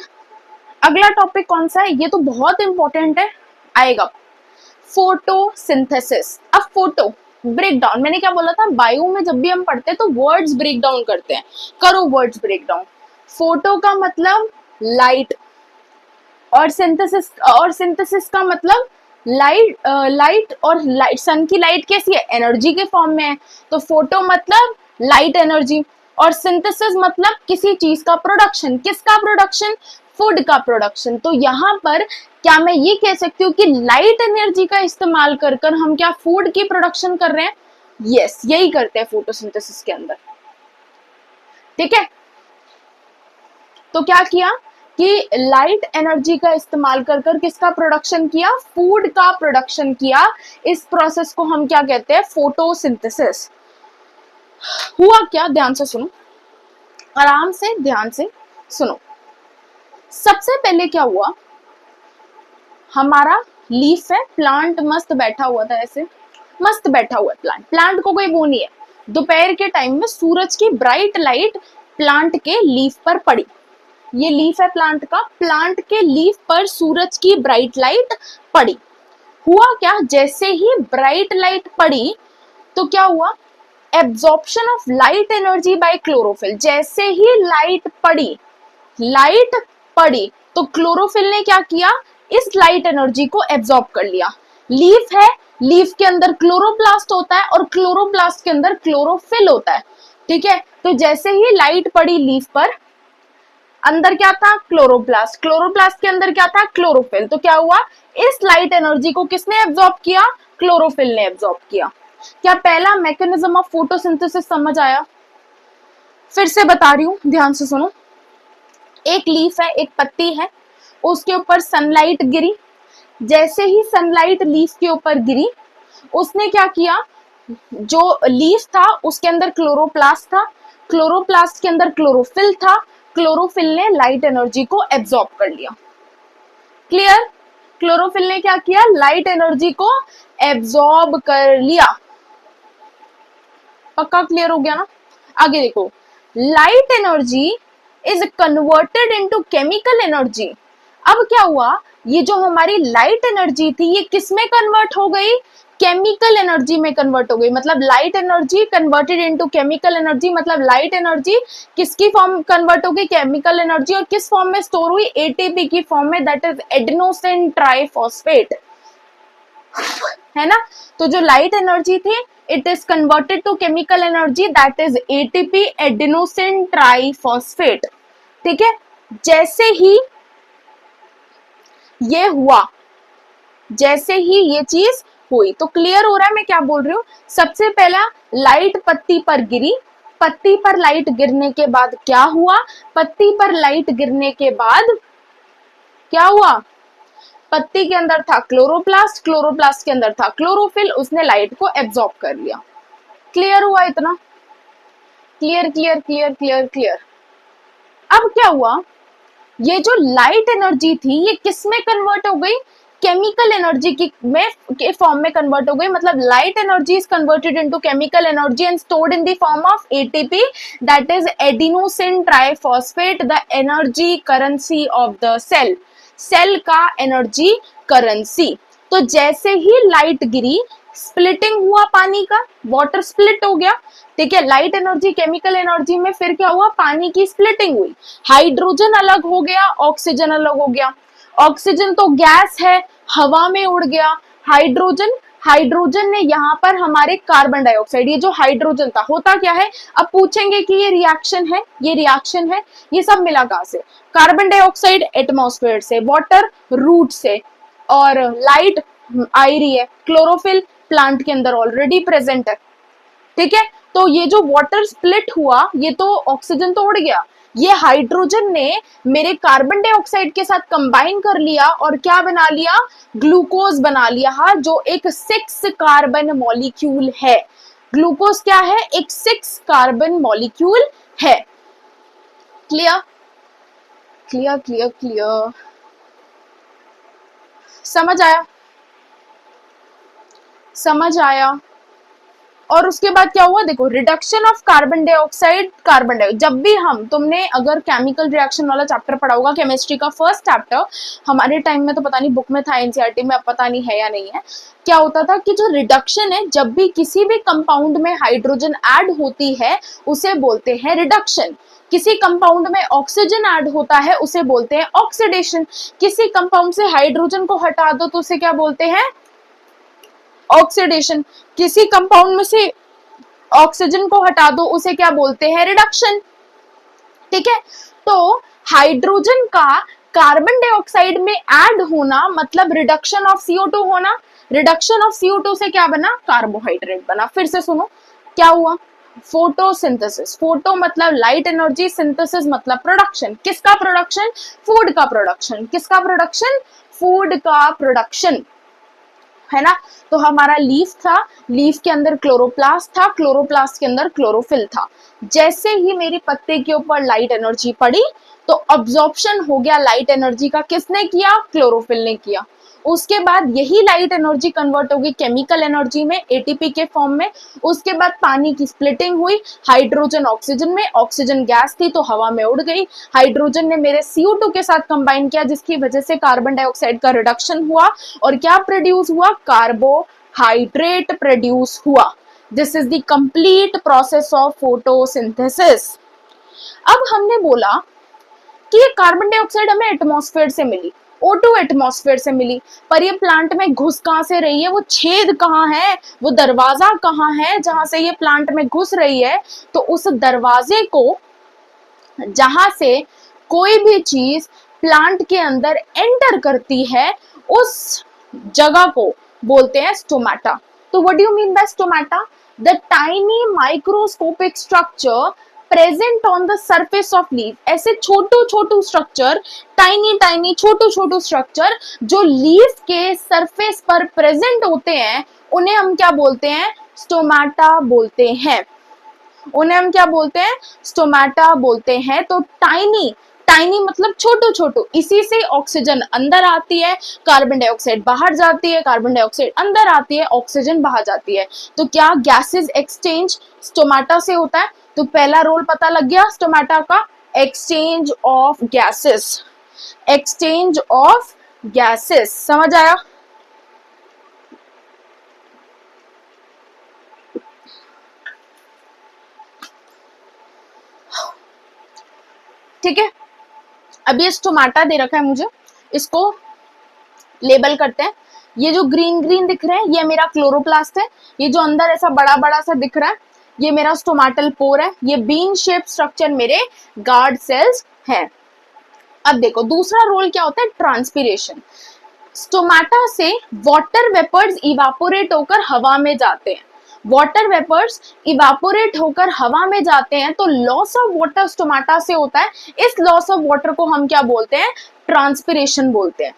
अगला टॉपिक कौन सा है? ये तो बहुत इंपॉर्टेंट है, आएगा फोटोसिंथेसिस। अब फोटो ब्रेक डाउन, मैंने क्या बोला था, बायो में जब भी हम पढ़ते हैं तो वर्ड्स ब्रेक डाउन करते हैं। करो वर्ड्स ब्रेक डाउन। फोटो का मतलब लाइट, और सिंथेसिस का मतलब लाइट। लाइट और लाइट, सन की लाइट कैसी है? एनर्जी के फॉर्म में है, तो फोटो मतलब लाइट एनर्जी, और सिंथेसिस मतलब किसी चीज का प्रोडक्शन। किसका प्रोडक्शन? फूड का प्रोडक्शन। तो यहाँ पर क्या मैं ये कह सकती हूँ कि लाइट एनर्जी का इस्तेमाल कर कर हम क्या फूड की प्रोडक्शन कर रहे हैं? यस, यही करते हैं फोटोसिंथेसिस के अंदर। ठीक है, तो क्या किया कि लाइट एनर्जी का इस्तेमाल कर कर किसका प्रोडक्शन किया? फूड का प्रोडक्शन किया। इस प्रोसेस को हम क्या कहते हैं? फोटोसिंथेसिस। हुआ क्या? ध्यान से सुनो, आराम से ध्यान से सुनो। सबसे पहले क्या हुआ, हमारा लीफ है, प्लांट मस्त बैठा हुआ था, ऐसे मस्त बैठा हुआ है प्लांट। प्लांट को कोई वो नहीं है। दोपहर के टाइम में सूरज की ब्राइट लाइट प्लांट के लीफ पर पड़ी। ये लीफ है प्लांट का, प्लांट के लीफ पर सूरज की ब्राइट लाइट पड़ी। हुआ क्या, जैसे ही ब्राइट लाइट पड़ी तो क्या हुआ? Absorption of light energy by chlorophyll. जैसे ही लाइट पड़ी तो क्लोरोफिल ने क्या किया? इस लाइट एनर्जी को एब्जॉर्ब कर लिया। लीफ है, लीफ के अंदर क्लोरोप्लास्ट होता है और क्लोरोप्लास्ट के अंदर क्लोरोफिल होता है। ठीक है, तो जैसे ही लाइट पड़ी लीफ पर, अंदर क्या था? क्लोरोप्लास्ट। क्लोरोप्लास्ट के अंदर क्या था? क्लोरोफिल। तो क्या हुआ? इस लाइट एनर्जी को किसने एब्जॉर्ब किया? क्लोरोफिल ने एब्जॉर्ब किया। क्या पहला मैकेनिज्म ऑफ फोटोसिंथेसिस समझ आया? फिर से बता रही हूं, ध्यान से सुनो। एक लीफ है, एक पत्ती है, उसके ऊपर सनलाइट गिरी। जैसे ही सनलाइट लीफ के ऊपर गिरी, उसने क्या किया? जो लीफ था उसके अंदर क्लोरोप्लास्ट था, क्लोरोप्लास्ट के अंदर क्लोरोफिल था, क्लोरोफिल ने लाइट एनर्जी को एब्जॉर्ब कर लिया। क्लियर? क्लोरोफिल ने क्या किया? लाइट एनर्जी को एब्जॉर्ब कर लिया। पक्का क्लियर हो गया ना? आगे देखो, light energy is converted into chemical energy. अब क्या हुआ, ये जो हमारी लाइट एनर्जी थी ये किस में कन्वर्ट हो गई? केमिकल एनर्जी में कन्वर्ट हो गई। मतलब light energy converted into chemical energy, मतलब लाइट एनर्जी किसकी फॉर्म कन्वर्ट हो गई? Chemical energy. और किस फॉर्म में स्टोर हुई? एटीपी की फॉर्म में, दैट इज एडेनोसिन ट्राइफॉस्फेट। है ना। तो जो लाइट एनर्जी थी it is converted to chemical energy that is ATP adenosine triphosphate. ठीक है, जैसे ही ये हुआ, जैसे ही ये चीज हुई, तो क्लियर हो रहा है मैं क्या बोल रही हूँ। सबसे पहला लाइट पत्ती पर गिरी, पत्ती पर लाइट गिरने के बाद क्या हुआ, पत्ती पर लाइट गिरने के बाद क्या हुआ, पत्ती के अंदर था क्लोरोप्लास्ट, क्लोरोप्लास्ट के अंदर था क्लोरोफिल, उसने लाइट को एब्जॉर्ब कर लिया। क्लियर हुआ इतना, clear clear clear clear clear. अब क्या हुआ, ये जो लाइट एनर्जी थी ये किस में कन्वर्ट हो गई, केमिकल एनर्जी की में के फॉर्म में कन्वर्ट हो गई। मतलब light energy is converted into chemical energy and stored in the form of ATP that is adenosine triphosphate, the energy currency of the cell, cell का एनर्जी करेंसी। तो जैसे ही लाइट गिरी स्प्लिटिंग हुआ पानी का, वाटर स्प्लिट हो गया। ठीक है, लाइट एनर्जी केमिकल एनर्जी में फिर क्या हुआ, पानी की स्प्लिटिंग हुई, हाइड्रोजन अलग हो गया, ऑक्सीजन अलग हो गया। ऑक्सीजन तो गैस है, हवा में उड़ गया। हाइड्रोजन, हाइड्रोजन ने यहाँ पर हमारे कार्बन डाइऑक्साइड, ये जो हाइड्रोजन था होता क्या है, अब पूछेंगे कि ये रिएक्शन है, ये रिएक्शन है, ये सब मिला कहां से, कार्बन डाइऑक्साइड एटमॉस्फेयर से, वाटर रूट से, और लाइट आ रही है, क्लोरोफिल प्लांट के अंदर ऑलरेडी प्रेजेंट है। ठीक है, तो ये जो वाटर स्प्लिट हुआ ये तो ऑक्सीजन तो उड़ गया, ये हाइड्रोजन ने मेरे कार्बन डाइऑक्साइड के साथ कंबाइन कर लिया और क्या बना लिया, ग्लूकोज बना लिया। हाँ, जो एक 6 कार्बन मॉलिक्यूल है, ग्लूकोज क्या है, एक 6 कार्बन मॉलिक्यूल है। क्लियर क्लियर क्लियर क्लियर, समझ आया, समझ आया। और उसके बाद क्या हुआ, देखो reduction of carbon dioxide, carbon dioxide, जब भी हम, तुमने अगर केमिकल रिएक्शन वाला चैप्टर पढ़ा होगा, केमिस्ट्री का फर्स्ट चैप्टर, हमारे टाइम में तो पता नहीं बुक में था, एनसीईआरटी में अब पता नहीं है या नहीं है, क्या होता था कि जो रिडक्शन है, जब भी किसी भी कंपाउंड में हाइड्रोजन ऐड होती है उसे बोलते हैं रिडक्शन। किसी कंपाउंड में ऑक्सीजन ऐड होता है उसे बोलते हैं ऑक्सीडेशन। किसी कंपाउंड से हाइड्रोजन को हटा दो तो उसे क्या बोलते हैं, ऑक्सीडेशन। किसी कंपाउंड में से ऑक्सीजन को हटा दो उसे क्या बोलते हैं, रिडक्शन। ठीक है, तो हाइड्रोजन का कार्बन डाइऑक्साइड में ऐड होना मतलब रिडक्शन ऑफ CO2 होना। रिडक्शन ऑफ CO2 से क्या बना, कार्बोहाइड्रेट बना। फिर से सुनो क्या हुआ, फोटोसिंथेसिस, फोटो मतलब लाइट एनर्जी, सिंथेसिस मतलब प्रोडक्शन। किसका प्रोडक्शन, फूड का प्रोडक्शन। किसका प्रोडक्शन, फूड का प्रोडक्शन, है ना। तो हमारा लीफ था, लीफ के अंदर क्लोरोप्लास्ट था, क्लोरोप्लास्ट के अंदर क्लोरोफिल था। जैसे ही मेरी पत्ते के ऊपर लाइट एनर्जी पड़ी तो अब्जॉर्प्शन हो गया लाइट एनर्जी का, किसने किया, क्लोरोफिल ने किया। उसके बाद यही लाइट एनर्जी कन्वर्ट होगी केमिकल एनर्जी में, एटीपी के फॉर्म में। उसके बाद पानी की स्प्लिटिंग हुई, हाइड्रोजन ऑक्सीजन में, ऑक्सीजन गैस थी तो हवा में उड़ गई, हाइड्रोजन ने मेरे CO2 के साथ कंबाइन किया जिसकी वजह से कार्बन डाइऑक्साइड का रिडक्शन हुआ और क्या प्रोड्यूस हुआ, कार्बोहाइड्रेट प्रोड्यूस हुआ। This is the complete process of photosynthesis. अब हमने बोला कि ये कार्बन डाइऑक्साइड हमें एटमॉस्फेयर से मिली, O2 एटमॉस्फेयर से मिली, पर ये प्लांट में घुस कहां से रही है, वो छेद कहाँ है, वो दरवाजा कहाँ है जहां से ये प्लांट में घुस रही है। तो उस दरवाजे को, जहां से कोई भी चीज प्लांट के अंदर एंटर करती है, उस जगह को बोलते हैं स्टोमेटा। तो what do you mean bye stomata, the tiny microscopic structure present on the surface of leaf. ऐसे छोटू छोटू स्ट्रक्चर, टाइनी टाइनी छोटू छोटू स्ट्रक्चर जो लीफ के सरफेस पर प्रेजेंट होते हैं उन्हें हम क्या बोलते हैं, स्टोमेटा बोलते हैं। उन्हें हम क्या बोलते हैं, स्टोमेटा बोलते हैं। तो टाइनी, टाइनी मतलब छोटू छोटू, इसी से ऑक्सीजन अंदर आती है, कार्बन डाइऑक्साइड बाहर जाती है, कार्बन डाइऑक्साइड अंदर आती है, ऑक्सीजन बाहर जाती है। तो क्या गैसेस एक्सचेंज स्टोमेटा से होता है। तो पहला रोल पता लग गया स्टोमेटा का, exchange of gases, exchange of gases. समझ आया, ठीक है। अब ये स्टोमेटा दे रखा है मुझे, इसको लेबल करते हैं। ये जो ग्रीन ग्रीन दिख रहे हैं ये मेरा क्लोरोप्लास्ट है, ये जो अंदर ऐसा बड़ा बड़ा सा दिख रहा है ये मेरा स्टोमाटल पोर है, ये बीन शेप स्ट्रक्चर मेरे गार्ड सेल्स हैं। अब देखो दूसरा रोल क्या होता है, ट्रांसपीरेशन। स्टोमाटा से वाटर वेपर्स इवापोरेट होकर हवा में जाते हैं, वाटर वेपर्स इवापोरेट होकर हवा में जाते हैं तो लॉस ऑफ वाटर स्टोमाटा से होता है। इस लॉस ऑफ वाटर को हम क्या बोलते हैं, ट्रांसपीरेशन बोलते हैं।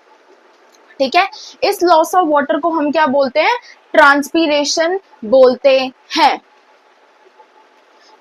ठीक है, इस लॉस ऑफ वाटर को हम क्या बोलते हैं, ट्रांसपीरेशन बोलते हैं।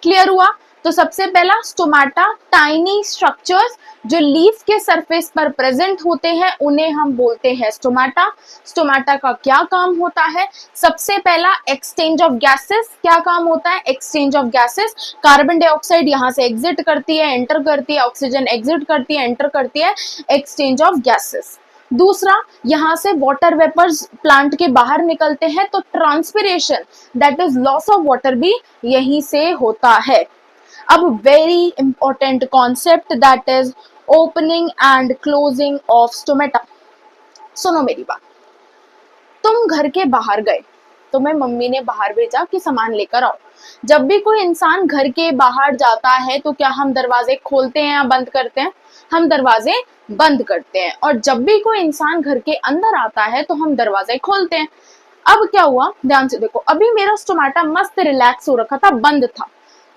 क्लियर हुआ? तो सबसे पहला स्टोमाटा टाइनी स्ट्रक्चर्स जो लीफ के सरफेस पर प्रेजेंट होते हैं उन्हें हम बोलते हैं स्टोमाटा। स्टोमाटा का क्या काम होता है, सबसे पहला एक्सचेंज ऑफ गैसेस। क्या काम होता है, exchange of gases. Carbon dioxide यहाँ से एग्जिट करती है, एंटर करती है, ऑक्सीजन एग्जिट करती है, एंटर करती है, एक्सचेंज ऑफ गैसेस। दूसरा, यहां से वाटर वेपर्स प्लांट के बाहर निकलते हैं तो transpiration that is loss of water भी यहीं से होता है। अब very important concept that is opening and closing of stomata. सुनो मेरी बात, तुम घर के बाहर गए, तुम्हें मम्मी ने बाहर भेजा कि सामान लेकर आओ। जब भी कोई इंसान घर के बाहर जाता है तो क्या हम दरवाजे खोलते हैं या बंद करते हैं, हम दरवाजे बंद करते हैं। और जब भी कोई इंसान घर के अंदर आता है तो हम दरवाजे खोलते हैं। अब क्या हुआ, ध्यान से देखो, अभी मेरा स्टोमाटा मस्त रिलैक्स हो रखा था, बंद था,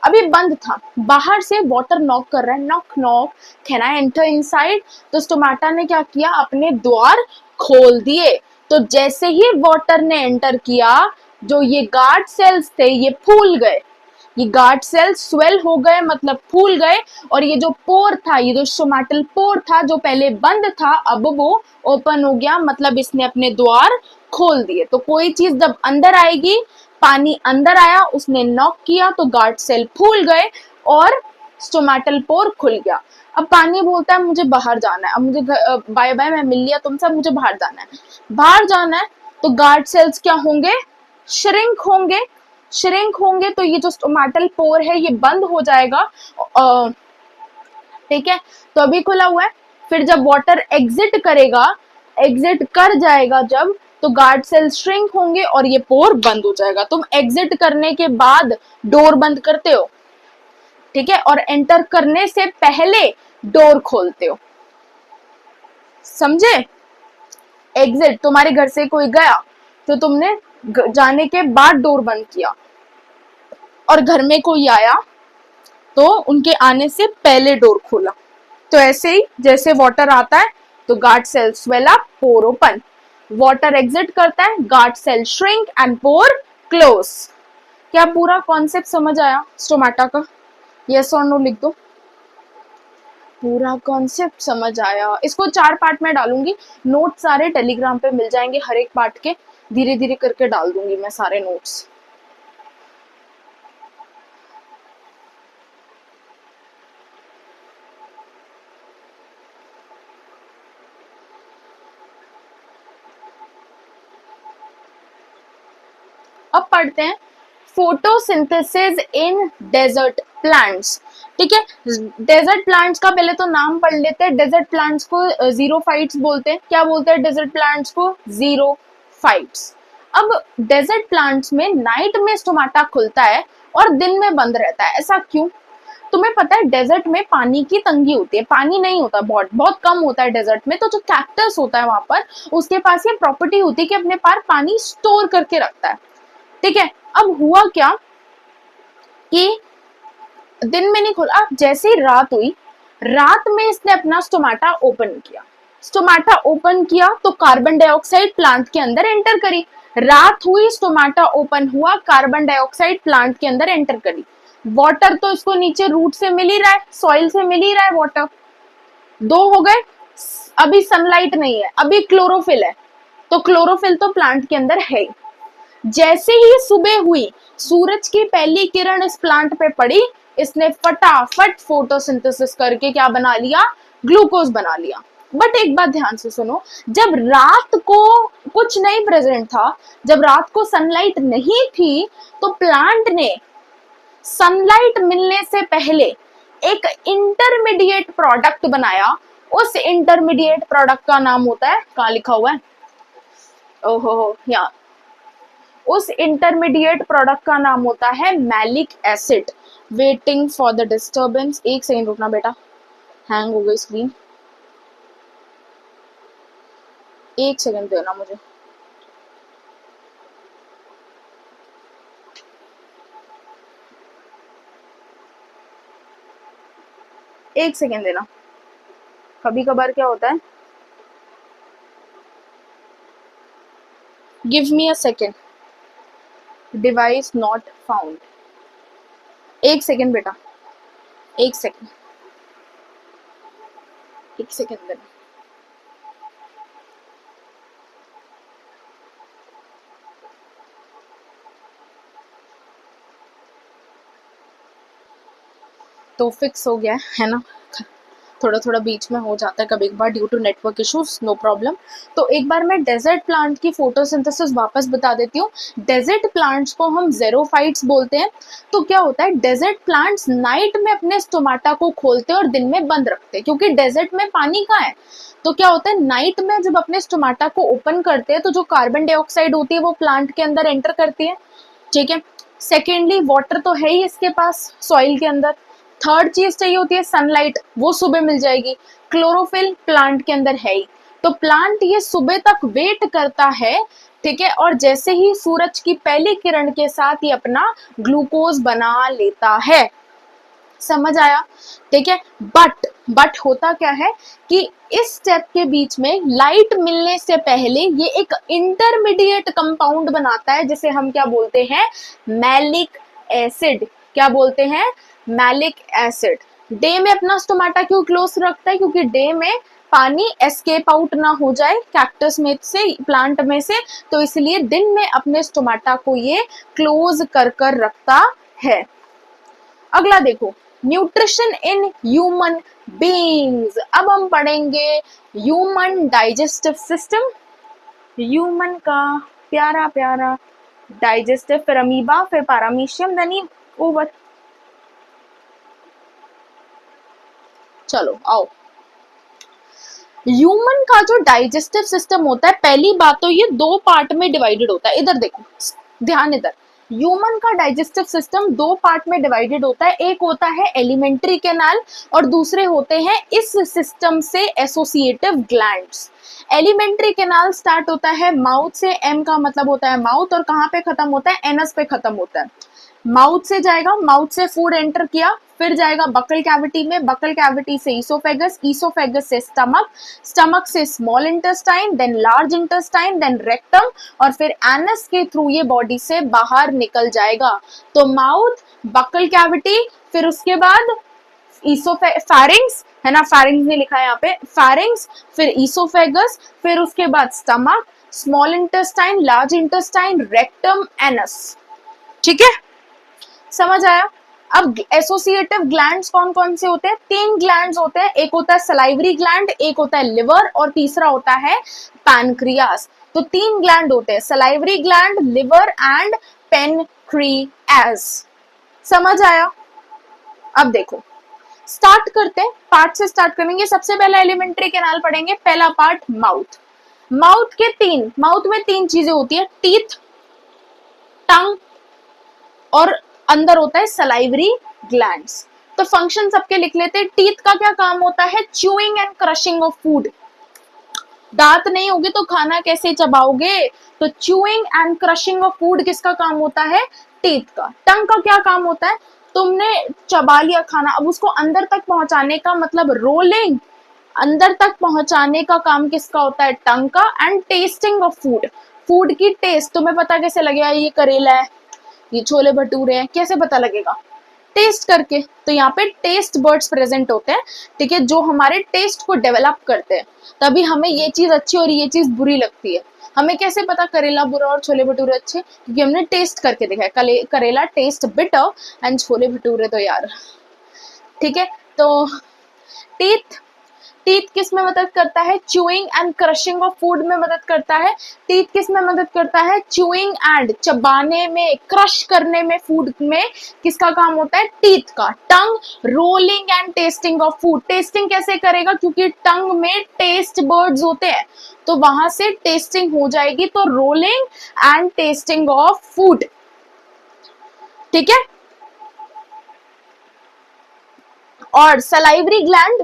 अभी बंद था, बाहर से वाटर नॉक कर रहा है, knock knock, can I enter inside. तो स्टोमाटा ने क्या किया, अपने द्वार खोल दिए। तो जैसे ही वाटर ने एंटर किया, जो ये गार्ड सेल्स थे ये फूल गए, ये गार्ड सेल्स स्वेल हो गए मतलब फूल गए। और ये जो पोर था, ये जो स्टोमाटल पोर था जो पहले बंद था अब वो ओपन हो गया, मतलब इसने अपने द्वार खोल दिए। तो कोई चीज जब अंदर आएगी, पानी अंदर आया, उसने नॉक किया तो गार्ड सेल फूल गए और स्टोमाटल पोर खुल गया। अब पानी बोलता है मुझे बाहर जाना है, अब मुझे बाय बाय, मैं मिल लिया तुमसे, मुझे बाहर जाना है, बाहर जाना है। तो गार्ड सेल्स क्या होंगे, श्रिंक होंगे, श्रिंक होंगे तो ये जो स्टोमाटल पोर है ये बंद हो जाएगा। ठीक है, तो अभी खुला हुआ है, फिर जब वाटर एग्जिट करेगा, एग्जिट कर जाएगा जब, तो गार्ड सेल श्रिंक होंगे और ये पोर बंद हो जाएगा। तुम एग्जिट करने के बाद डोर बंद करते हो, ठीक है, और एंटर करने से पहले डोर खोलते हो, समझे? एग्जिट, तुम्हारे घर से कोई गया तो तुमने जाने के बाद डोर बंद किया, और घर में कोई आया तो उनके आने से पहले डोर खोला। तो ऐसे ही जैसे वाटर आता है तो guard cell swell up, pore open, water exit करता है, guard cell shrink and pore close. क्या पूरा कॉन्सेप्ट समझ आया स्टोमाटा का? यस और नो लिख दो। पूरा कॉन्सेप्ट समझ आया? इसको 4 पार्ट में डालूंगी, नोट सारे टेलीग्राम पे मिल जाएंगे, हर एक पार्ट के धीरे धीरे करके डाल दूंगी मैं सारे नोट्स। अब पढ़ते हैं फोटोसिंथेसिस इन डेजर्ट प्लांट्स। ठीक है, डेजर्ट प्लांट्स का पहले तो नाम पढ़ लेते हैं। डेजर्ट प्लांट्स को जीरोफाइट्स बोलते हैं। क्या बोलते हैं डेजर्ट प्लांट्स को? जीरोफाइट्स। अब डेजर्ट प्लांट्स में नाइट में स्टोमाटा खुलता है और दिन में बंद रहता है, ऐसा क्यों? तुम्हें पता है डेजर्ट में पानी की तंगी होती है, पानी नहीं होता, बहुत बहुत कम होता है डेजर्ट में। तो जो कैक्टस होता है वहां पर, उसके पास ये प्रॉपर्टी होती है कि अपने पास पानी स्टोर करके रखता है। ठीक है, अब हुआ क्या कि दिन में नहीं खोला, जैसे ही रात हुई, रात में इसने अपना स्टोमाटा ओपन किया। स्टोमाटा ओपन किया तो कार्बन डाइऑक्साइड प्लांट के अंदर एंटर करी। रात हुई, स्टोमाटा ओपन हुआ, कार्बन डाइऑक्साइड प्लांट के अंदर एंटर करी। वाटर तो इसको नीचे रूट से मिल ही रहा है, सॉइल से मिल ही रहा है वाटर। 2 हो गए। अभी सनलाइट नहीं है, अभी क्लोरोफिल है, तो क्लोरोफिल तो प्लांट के अंदर है। जैसे ही सुबह हुई, सूरज की पहली किरण इस प्लांट पे पड़ी, इसने फटाफट फोटोसिंथेसिस करके क्या बना लिया? ग्लूकोज बना लिया। बट एक बात ध्यान से सुनो, जब रात को कुछ नहीं प्रेजेंट था, जब रात को सनलाइट नहीं थी, तो प्लांट ने सनलाइट मिलने से पहले एक इंटरमीडिएट प्रोडक्ट बनाया। उस इंटरमीडिएट प्रोडक्ट का नाम होता है, कहाँ लिखा हुआ है? ओहो, या उस इंटरमीडिएट प्रोडक्ट का नाम होता है malic acid. Waiting for the disturbance, एक सेकंड रुकना बेटा, हैंग हो गई स्क्रीन, एक सेकंड देना मुझे। एक सेकंड देना, कभी कभार क्या होता है, give me a second, device not found, एक सेकंड बेटा, एक सेकंड, एक सेकंड देना। तो फिक्स हो गया है ना, थोड़ा थोड़ा बीच में हो जाता है कभी एक बार due to network issues, no problem. तो एक बार मैं डेजर्ट प्लांट की फोटोसिंथेसिस वापस बता देती हूँ। डेजर्ट प्लांट्स को हम ज़ेरोफाइट्स बोलते हैं। तो क्या होता है, डेजर्ट प्लांट्स नाइट में अपने स्टोमाटा को खोलते हैं और दिन में बंद रखते हैं, क्योंकि डेजर्ट में पानी कहाँ है। तो क्या होता है, नाइट में जब अपने स्टोमाटा को ओपन करते हैं तो जो कार्बन डाइऑक्साइड होती है वो प्लांट के अंदर एंटर करती है, ठीक है। सेकेंडली वाटर तो है ही इसके पास सॉइल के अंदर। थर्ड चीज चाहिए होती है सनलाइट, वो सुबह मिल जाएगी। क्लोरोफिल प्लांट के अंदर है ही, तो प्लांट ये सुबह तक वेट करता है, ठीक है। और जैसे ही सूरज की पहली किरण के साथ ये अपना ग्लूकोज बना लेता है, समझ आया, ठीक है। बट होता क्या है कि इस स्टेप के बीच में लाइट मिलने से पहले ये एक इंटरमीडिएट कंपाउंड बनाता है जिसे हम क्या बोलते हैं, मैलिक एसिड। क्या बोलते हैं, मैलिक एसिड। डे में अपना स्टोमाटा क्यों क्लोज रखता है, क्योंकि डे में पानी एस्केप आउट ना हो जाए कैक्टस में से, प्लांट में से, तो इसलिए दिन में अपने स्टोमाटा को ये क्लोज कर कर रखता है। अगला देखो, न्यूट्रिशन इन ह्यूमन बीइंग्स। अब हम पढ़ेंगे ह्यूमन डाइजेस्टिव सिस्टम, ह्यूमन का प्यारा प्यारा डाइजेस्टिव, फिर अमीबा, फिर पैरामीशियम, देन ओवर। चलो आओ, ह्यूमन का जो डाइजेस्टिव सिस्टम होता है, पहली बात तो ये दो पार्ट में डिवाइडेड होता है। इधर देखो, ध्यान इधर, ह्यूमन का डाइजेस्टिव सिस्टम दो पार्ट में डिवाइडेड होता है। एक होता है एलिमेंट्री कैनाल और दूसरे होते हैं इस सिस्टम से associative glands. Alimentary canal start होता है माउथ से, एम का मतलब होता है माउथ, और कहाँ पे खत्म होता है, एनस पे खत्म होता है। माउथ से जाएगा, माउथ से फूड एंटर किया, फिर जाएगा बकल कैविटी में, बकल कैविटी से ईसोफेगस, ईसोफेगस से स्टमक, स्टमक से small intestine, then large intestine, then rectum, और फिर एनस के थ्रू ये बॉडी से बाहर निकल जाएगा। तो माउथ, बकल कैविटी, फिर उसके बाद फैरिंग्स है ना, फैरिंग्स ने लिखा है यहाँ पे, फैरिंग्स, फिर ईसोफेगस, फिर उसके बाद stomach, small intestine, large intestine, rectum, anus, ठीक है, समझ आया। अब एसोसिएटिव ग्लैंड्स कौन कौन से होते हैं, तीन ग्लैंड्स होते हैं, एक होता है सलाइवरी ग्लैंड, एक होता है लिवर, और तीसरा होता है पैनक्रियास। तो तीन ग्लैंड होते हैं, salivary gland, liver and pancreas, समझ आया। अब देखो, स्टार्ट करते हैं, पार्ट से स्टार्ट करेंगे। सबसे पहला एलिमेंट्री कैनाल पढ़ेंगे, पहला पार्ट माउथ। माउथ में तीन चीजें होती है, टीथ, टंग, और अंदर होता है सलाइवरी ग्लैंड्स। तो फंक्शन सबके लिख लेते हैं। टीथ का क्या काम होता है, chewing and crushing of food. दांत नहीं होगे तो खाना कैसे चबाओगे, तो chewing and crushing of food किसका काम होता है, टीथ का। टंग का क्या काम होता है, तुमने चबा लिया खाना, अब उसको अंदर तक पहुंचाने का, मतलब रोलिंग, अंदर तक पहुंचाने का काम किसका होता है, टंग का। And tasting of food, food की टेस्ट, तुम्हें पता कैसे लगेगा ये करेला है, ये छोले भटूरे हैं, कैसे पता लगेगा, टेस्ट करके। तो यहाँ पे टेस्ट बर्ड्स प्रेजेंट होते हैं, ठीक है, जो हमारे टेस्ट को डेवलप करते हैं। तभी हमें ये चीज अच्छी और ये चीज बुरी लगती है। हमें कैसे पता करेला बुरा और छोले भटूरे अच्छे, क्योंकि हमने टेस्ट करके देखा है, करेला test bitter and chole bhature तो यार, ठीक है। तो टीथ, टीथ किस में मदद करता है? Chewing and crushing of food में मदद करता है। टीथ किस में मदद करता है? च्यूइंग एंड चबाने में, क्रश करने में, फूड में किसका काम होता है? टीथ का। Tongue rolling and tasting of food, tasting कैसे करेगा? क्योंकि टंग में टेस्ट बर्ड्स होते हैं, तो वहां से टेस्टिंग हो जाएगी, तो rolling and tasting of food. ठीक है। और salivary gland,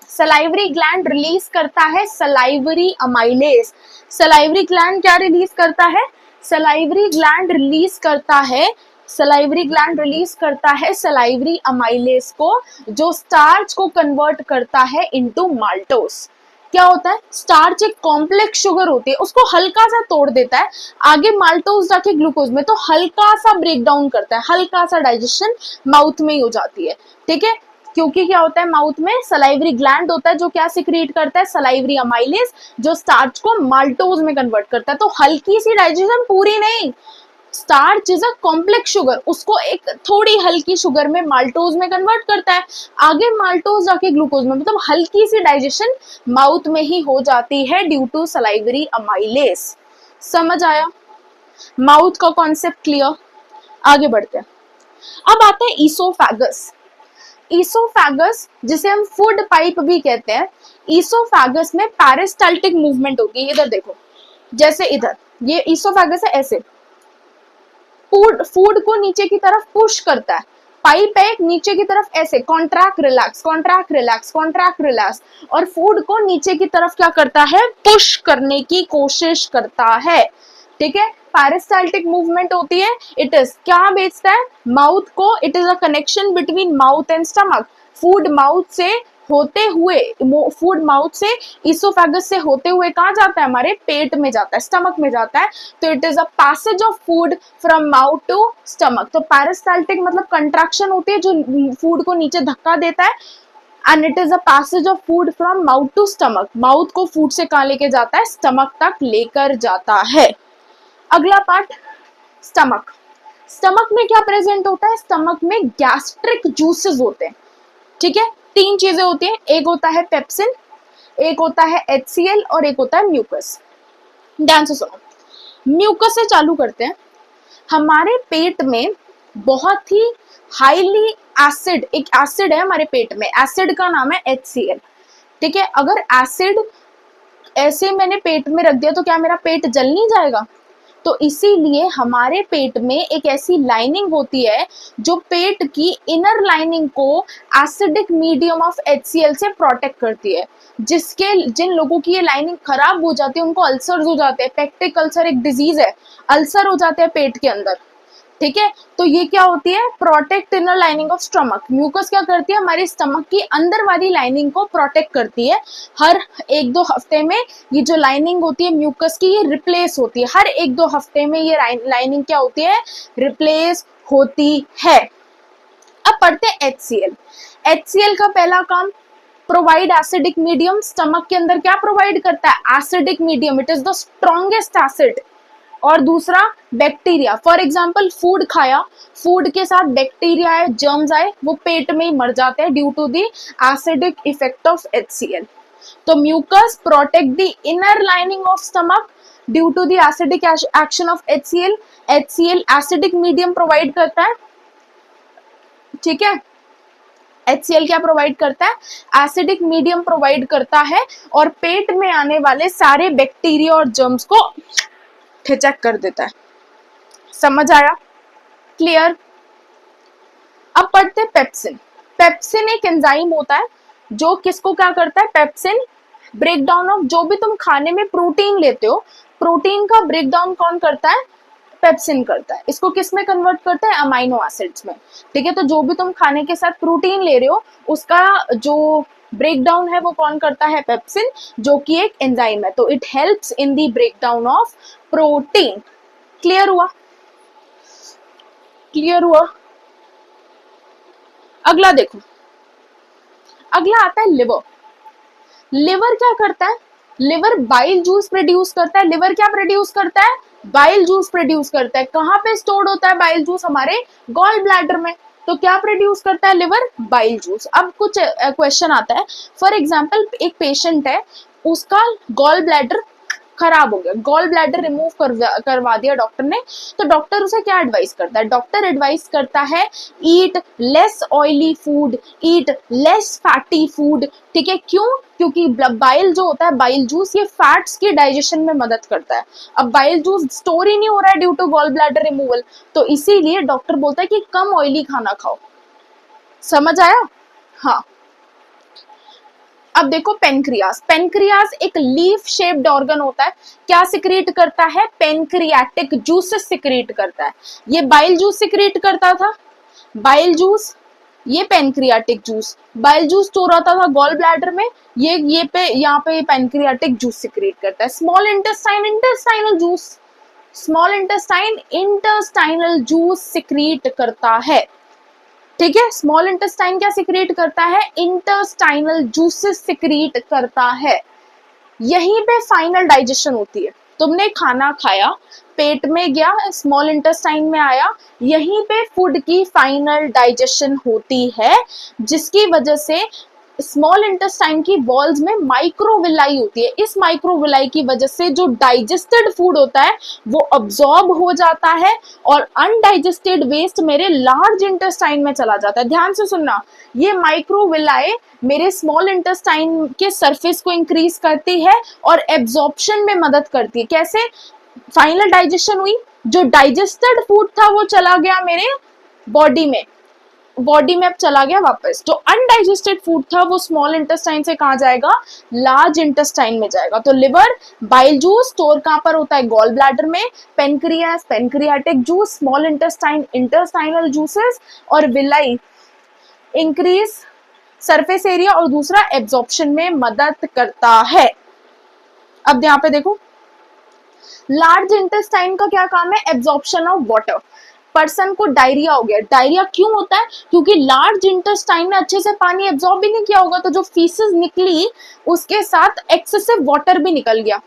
salivary gland release करता है सलाइवरी अमाइलेज। सलाइवरी ग्लैंड क्या रिलीज करता है? सलाइवरी ग्लैंड रिलीज करता है, सलाइवरी ग्लैंड रिलीज करता है सलाइवरी अमाइलेज को, जो स्टार्च को कन्वर्ट करता है इनटू माल्टोस। क्या होता है? स्टार्च एक कॉम्प्लेक्स शुगर होती है, उसको हल्का सा तोड़ देता है, आगे माल्टोस जाके ग्लूकोज में, तो हल्का सा ब्रेक डाउन करता है, हल्का सा डाइजेशन माउथ में ही हो जाती है। ठीक है, क्योंकि क्या होता है, माउथ में सलाइवरी ग्लैंड होता है जो क्या सिक्रीट करता है? सलाइवरी अमाइलेज, जो स्टार्च को माल्टोज में कन्वर्ट करता है। तो हल्की सी डाइजेशन, पूरी नहीं। Starch is a complex sugar, उसको एक थोड़ी हल्की शुगर में माल्टोज में कन्वर्ट करता है, आगे माल्टोज जाके ग्लूकोज में, मतलब हल्की सी डाइजेशन माउथ में ही हो जाती है ड्यू टू सलाइवरी अमाइलेज। समझ आया? माउथ का कॉन्सेप्ट क्लियर। आगे बढ़ते हैं। अब आता है ईसोफेगस। ईसोफेगस जिसे हम फूड पाइप भी कहते हैं, ईसोफेगस में पेरिस्टाल्टिक मूवमेंट होती है। इधर देखो, जैसे इधर ये ईसोफेगस है, ऐसे फूड को नीचे की तरफ पुश करता है, पाइप है नीचे की तरफ, ऐसे contract relax, contract relax, contract relax, और फूड को नीचे की तरफ क्या करता है? पुश करने की कोशिश करता है। ठीक है, पेरिस्टाल्टिक मूवमेंट होती है। इट इज क्या बेचता है? माउथ को, it is a connection between mouth and stomach. Food mouth से होते हुए, फूड माउथ से, इसोफेगस से होते हुए कहाँ जाता है? हमारे पेट में जाता है, स्टमक में जाता है। तो it is a passage of food from mouth to stomach. तो पेरिस्टाल्टिक मतलब कंट्रैक्शन होती है जो फूड को नीचे धक्का देता है, and it is a passage of food from mouth to stomach. Mouth को फूड से कहाँ लेके जाता है? स्टमक तक लेकर जाता है। अगला पार्ट, स्टमक। स्टमक में क्या प्रेजेंट होता है? स्टमक में गैस्ट्रिक जूसेस होते हैं। ठीक है, तीन चीजें होती हैं, एक होता है पेप्सिन, एक होता है HCl और एक होता है म्यूकस। ध्यान से सुनो, म्यूकस से चालू करते हैं। हमारे पेट में बहुत ही हाईली एसिड, एक एसिड है हमारे पेट में, एसिड का नाम है HCl। ठीक है, अगर एसिड ऐसे मैंने पेट में रख दिया तो क्या मेरा पेट जल नहीं जाएगा? तो इसीलिए हमारे पेट में एक ऐसी लाइनिंग होती है जो पेट की इनर लाइनिंग को एसिडिक मीडियम ऑफ HCl से प्रोटेक्ट करती है। जिन लोगों की ये लाइनिंग खराब हो जाती है उनको अल्सर्स हो जाते हैं। पेक्टिक अल्सर एक डिजीज है, अल्सर हो जाते हैं पेट के अंदर। ठीक है, तो ये क्या होती है? Protect inner lining of stomach. Mucus क्या करती है? हमारे स्टमक की अंदर वाली लाइनिंग को प्रोटेक्ट करती है। हर एक दो हफ्ते में ये जो लाइनिंग होती है म्यूकस की, ये रिप्लेस होती है। हर एक दो हफ्ते में ये लाइनिंग क्या होती है? रिप्लेस होती है। अब पढ़ते हैं HCl। HCl का पहला काम, प्रोवाइड एसिडिक मीडियम। स्टमक के अंदर क्या प्रोवाइड करता है? Acidic medium. It is the strongest acid. और दूसरा, बैक्टीरिया। फॉर एग्जाम्पल फूड खाया, फूड के साथ बैक्टीरिया आए, जर्म्स आए, वो पेट में ही मर जाते हैं due to the acidic effect of HCl। तो mucus protect the inner lining of stomach due to the acidic action of HCl। HCl acidic medium provide करता है। ठीक है, HCl क्या प्रोवाइड करता है? एसिडिक मीडियम प्रोवाइड करता है और पेट में आने वाले सारे बैक्टीरिया और जर्म्स को ठिचक कर देता है। समझ आया? क्लियर? अब पढ़ते हैं पेप्सिन। पेप्सिन एक एंजाइम होता है जो किसको क्या करता है? पेप्सिन ब्रेक डाउन ऑफ, जो भी तुम खाने में प्रोटीन लेते हो, प्रोटीन का ब्रेक डाउन कौन करता है? पेप्सिन करता है। इसको किस में कन्वर्ट करता है? अमाइनो एसिड्स में। ठीक है, तो जो भी तुम खाने के साथ प्रोटीन ले रहे हो उसका जो ब्रेक डाउन है वो कौन करता है? पेप्सिन, जो कि एक एंजाइम है। तो it helps in the break down of protein. Clear हुआ? क्लियर हुआ? अगला देखो, अगला आता है लिवर। लिवर क्या करता है? लिवर बाइल जूस प्रोड्यूस करता है। लिवर क्या प्रोड्यूस करता है? बाइल जूस प्रोड्यूस करता है। कहाँ पे स्टोर्ड होता है बाइल जूस? हमारे गॉल ब्लैडर में। तो क्या प्रोड्यूस करता है लिवर? Bile juice. अब कुछ क्वेश्चन आता है, फॉर एग्जाम्पल एक पेशेंट है, उसका गॉल ब्लैडर खराब हो गया, गॉल ब्लैडर रिमूव करवा दिया डॉक्टर ने, तो डॉक्टर उसे क्या एडवाइस करता है? डॉक्टर एडवाइस करता है eat less oily food, eat less fatty food. ठीक है, क्यों? क्योंकि बाइल जो होता है, बाइल जूस, ये फैट्स के डाइजेशन में मदद करता है। अब बाइल जूस स्टोर ही नहीं हो रहा है due to gall bladder removal, तो इसीलिए डॉक्टर बोलता है कि कम ऑयली खाना खाओ। समझ आया? हाँ। अब देखो पेनक्रियास, पेनक्रियास एक लीफ शेप्ड ऑर्गन होता है, क्या सिक्रीट करता है? पेनक्रियाटिक जूसेस सिक्रीट करता है। ये बाइल जूस सिक्रीट करता था, बाइल जूस, ये pancreatic juice, bile juice store होता था गॉल ब्लैडर में, ये पे यहाँ पे पेनक्रियाटिक जूस सिक्रीट करता है। Small intestine, intestinal juice, small intestine intestinal juice secrete करता है। ठीक है, स्मॉल इंटेस्टाइन क्या सिक्रीट करता है? इंटेस्टाइनल जूसेस सिक्रीट करता है। यहीं पे फाइनल डाइजेशन होती है। तुमने खाना खाया, पेट में गया, स्मॉल इंटेस्टाइन में आया, यहीं पे फूड की फाइनल डाइजेशन होती है, जिसकी वजह से स्मॉल इंटेस्टाइन की वॉल्स में माइक्रोविलाई होती है। इस माइक्रोविलाई की वजह से जो डाइजेस्टेड फूड होता है वो अब्सॉर्ब हो जाता है और अनडाइजेस्टेड वेस्ट मेरे लार्ज इंटेस्टाइन में चला जाता है। ध्यान से सुनना, ये माइक्रोविलाई मेरे स्मॉल इंटेस्टाइन के सरफेस को इंक्रीज करती है और एब्जॉर्प्शन में मदद करती है। कैसे? फाइनल डाइजेशन हुई, जो डाइजेस्टेड फूड था वो चला गया मेरे बॉडी में, बॉडी में अब चला गया वापस। जो अनडाइजेस्टेड फूड था वो स्मॉल इंटेस्टाइन से कहाँ जाएगा? लार्ज इंटेस्टाइन में जाएगा। तो लिवर बाइल जूस स्टोर कहाँ पर होता है? गॉल ब्लैडर में। Pancreas pancreatic juice, small intestine intestinal juices, और विलाई इंक्रीज सरफेस एरिया और दूसरा एब्जॉर्प्शन में मदद करता है। अब यहाँ पे देखो, लार्ज इंटेस्टाइन का क्या काम है? Absorption of water. पर्सन को डायरिया हो गया, डायरिया क्यों होता है? क्योंकि लार्ज इंटेस्टाइन ने अच्छे से पानी एब्जॉर्ब भी नहीं किया होगा, तो जो फीसेस निकली उसके साथ एक्सेसिव वाटर भी निकल गया।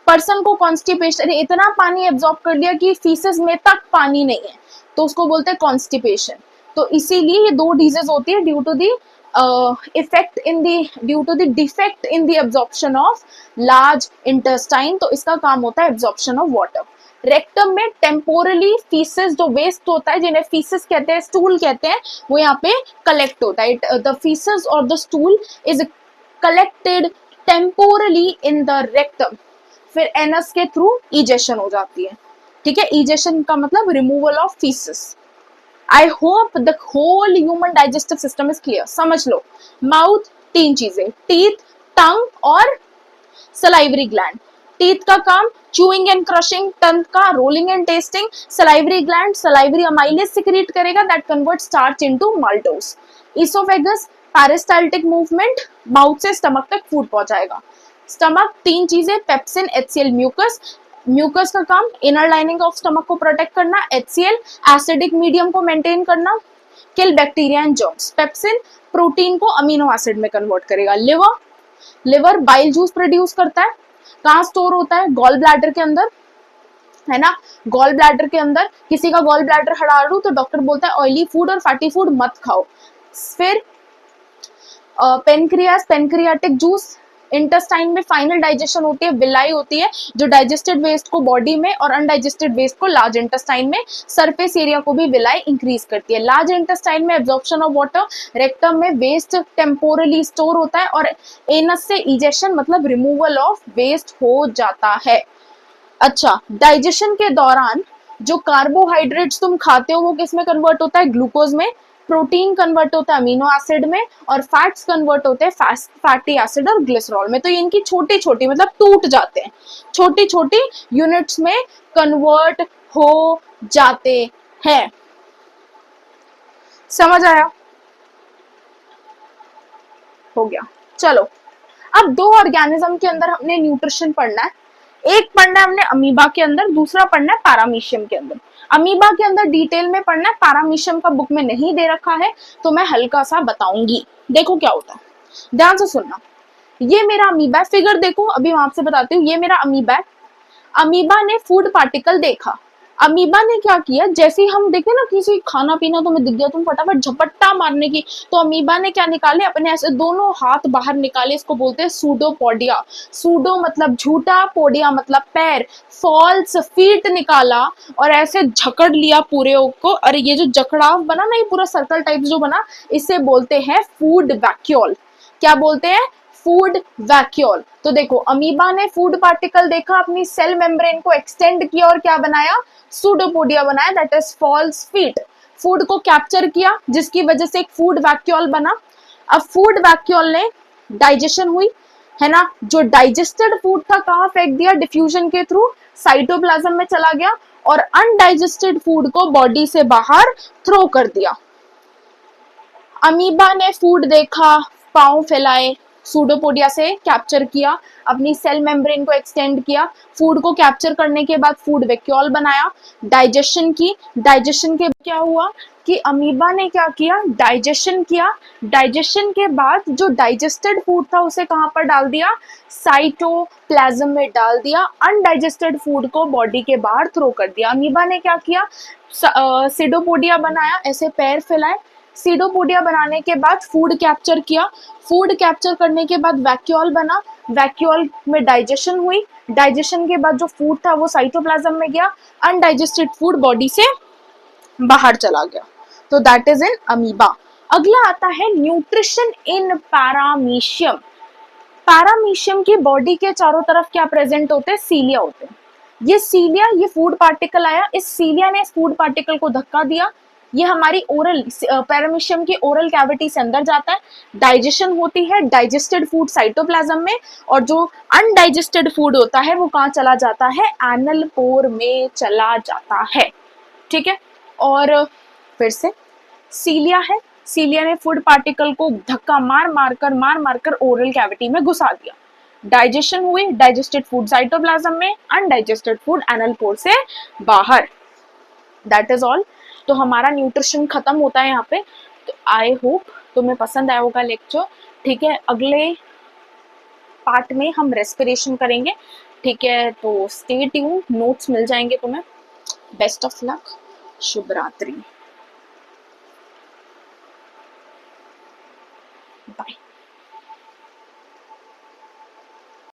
पर्सन को कॉन्स्टिपेशन, इतना पानी एब्जॉर्ब कर लिया कि फीसेस में तक पानी नहीं है, तो उसको बोलते हैं कॉन्स्टिपेशन। तो इसीलिए ये दो डिजीज होती है due to the due to the defect in the absorption of large intestine. तो इसका काम होता है एब्जॉर्प्शन ऑफ वाटर। रेक्टम में टेम्पोरली फीसेस, जो वेस्ट होता है, जिन्हें फीसेस कहते हैं, स्टूल कहते हैं, वो यहाँ पे कलेक्ट होता है। द फीसेस और the stool is collected temporarily in the rectum, फिर एनस के थ्रू इजेशन हो जाती है। ठीक है, इजेशन का मतलब removal of faeces. I hope the whole human digestive system is clear. समझ लो, माउथ तीन चीजें, टीथ, टंग और सलाइवरी ग्लैंड। टीथ का काम चूइंग एंड क्रशिंग, टंग का rolling and tasting, salivary gland salivary amylase secrete करेगा that convert starch into maltose. Oesophagus peristaltic movement, mouth से स्टमक तक फूड पहुंचाएगा। स्टमक तीन चीजें, पेप्सिन, एचसीएल, म्यूकस। म्यूकस का काम इनर लाइनिंग ऑफ स्टमक को प्रोटेक्ट करना, एचसीएल एसिडिक मीडियम को मेंटेन करना, kill bacteria and germs. Pepsin protein को अमीनो एसिड में कन्वर्ट करेगा। Liver, liver bile juice produce करता है, कहाँ स्टोर होता है? गॉल ब्लैडर के अंदर, है ना। गॉल ब्लैडर के अंदर, किसी का गॉल ब्लैडर हड़ाड़ू तो डॉक्टर बोलता है ऑयली फूड और फैटी फूड मत खाओ। फिर पेनक्रियास पेनक्रियाटिक जूस, इंटेस्टाइन में फाइनल डाइजेशन होती है, विलाई होती है जो डाइजेस्टेड वेस्ट को बॉडी में और अनडाइजेस्टेड वेस्ट को लार्ज इंटेस्टाइन में, सरफेस एरिया को भी विलाई इंक्रीज करती है। लार्ज इंटेस्टाइन में एब्जॉर्प्शन ऑफ वाटर, रेक्टम में वेस्ट टेम्पोरली स्टोर होता है और एनस से इजेशन मतलब रिमूवल ऑफ वेस्ट हो जाता है। अच्छा, डाइजेशन के दौरान जो कार्बोहाइड्रेट्स तुम खाते हो वो किस में कन्वर्ट होता है? ग्लूकोज में। प्रोटीन कन्वर्ट होता है अमीनो एसिड में और फैट्स कन्वर्ट होते हैं फैटी एसिड और ग्लिसरॉल में। तो ये इनकी छोटी छोटी मतलब टूट जाते हैं, छोटी छोटी यूनिट्स में कन्वर्ट हो जाते हैं। समझ आया? हो गया। चलो, अब दो ऑर्गेनिज्म के अंदर हमने न्यूट्रिशन पढ़ना है। एक पढ़ना है हमने अमीबा के अंदर, दूसरा पढ़ना है पैरामीशियम के अंदर। अमीबा के अंदर डिटेल में पढ़ना है, पैरामीशियम का बुक में नहीं दे रखा है तो मैं हल्का सा बताऊंगी। देखो क्या होता है, ध्यान से सुनना। ये मेरा अमीबा है, फिगर देखो, अभी मैं आपसे बताती हूँ। ये मेरा अमीबा है। अमीबा ने फूड पार्टिकल देखा, अमीबा ने क्या किया, जैसे ही हम देखे ना किसी खाना पीना तुम्हें दिख गया, तुम फटाफट झपट्टा मारने की, तो अमीबा ने क्या निकाले, अपने ऐसे दोनों हाथ बाहर निकाले, इसको बोलते हैं सूडोपोडिया। सूडो मतलब झूठा, पोडिया मतलब पैर, फॉल्स फीट निकाला और ऐसे झकड़ लिया पूरे को। और ये जो जकड़ाव बना ना, ये पूरा सर्कल टाइप जो बना, इसे बोलते हैं फूड वैक्यूल। क्या बोलते हैं, फूड वैक्यूल। तो देखो अमीबा ने फूड पार्टिकल देखा, अपनी सेल मेम्ब्रेन को एक्सटेंड किया और क्या बनाया, सूडोपोडिया बनाया, that is false feet. Food को कैप्चर किया जिसकी वजह से एक फूड वैक्यूल बना। अब फूड वैक्यूल ने डाइजेशन हुई, है ना, जो डाइजेस्टेड फूड था कहाँ फेंक दिया, डिफ्यूजन के थ्रू साइटोप्लाज्म में चला गया, और अनडाइजेस्टेड फूड को बॉडी से बाहर थ्रो कर दिया। अमीबा ने फूड देखा, पांव फैलाए, सूडोपोडिया से कैप्चर किया, अपनी सेल मेम्ब्रेन को एक्सटेंड किया, फूड को कैप्चर करने के बाद फूड वैक्यूल बनाया, डाइजेशन की, डाइजेशन के क्या हुआ कि अमीबा ने क्या किया, डाइजेशन किया, डाइजेशन के बाद जो डाइजेस्टेड फूड था उसे कहाँ पर डाल दिया, साइटोप्लाज्म में डाल दिया, अनडाइजेस्टेड फूड को बॉडी के बाहर थ्रो कर दिया। अमीबा ने क्या किया, सीडोपोडिया बनाया, ऐसे पैर फैलाए, सीडोपोडिया बनाने के बाद फूड कैप्चर किया, फूड कैप्चर करने के बाद वैक्यूल बना, वैक्यूल में डाइजेशन हुई, डाइजेशन के बाद जो फूड था वो साइटोप्लाज्म में गया, अनडाइजेस्टेड फूड बॉडी से बाहर चला गया। तो दैट इज इन अमीबा। अगला आता है न्यूट्रिशन इन पैरामीशियम। पैरामीशियम की बॉडी के चारों तरफ क्या प्रेजेंट होते हैं, सीलिया होते हैं। ये सीलिया, ये फूड पार्टिकल आया, इस सीलिया ने इस फूड पार्टिकल को धक्का दिया, ये हमारी ओरल पैरामीशियम की ओरल कैविटी से अंदर जाता है, डाइजेशन होती है, डाइजेस्टेड फूड साइटोप्लाज्म में, और जो अनडाइजेस्टेड फूड होता है वो कहाँ चला जाता है, एनल पोर में चला जाता है। ठीक है, और फिर से सीलिया है, सीलिया ने फूड पार्टिकल को धक्का मार मारकर ओरल कैविटी में घुसा दिया, डाइजेशन हुई, डाइजेस्टेड फूड साइटोप्लाज्म में, अनडाइजेस्टेड फूड एनल पोर से बाहर। That is all. तो हमारा न्यूट्रिशन खत्म होता है यहाँ पे। तो आई होप तुम्हें पसंद आया होगा लेक्चर। ठीक है, अगले पार्ट में हम रेस्पिरेशन करेंगे। ठीक है, तो स्टे ट्यून, नोट्स मिल जाएंगे तुम्हें। बेस्ट ऑफ लक, शुभ रात्रि।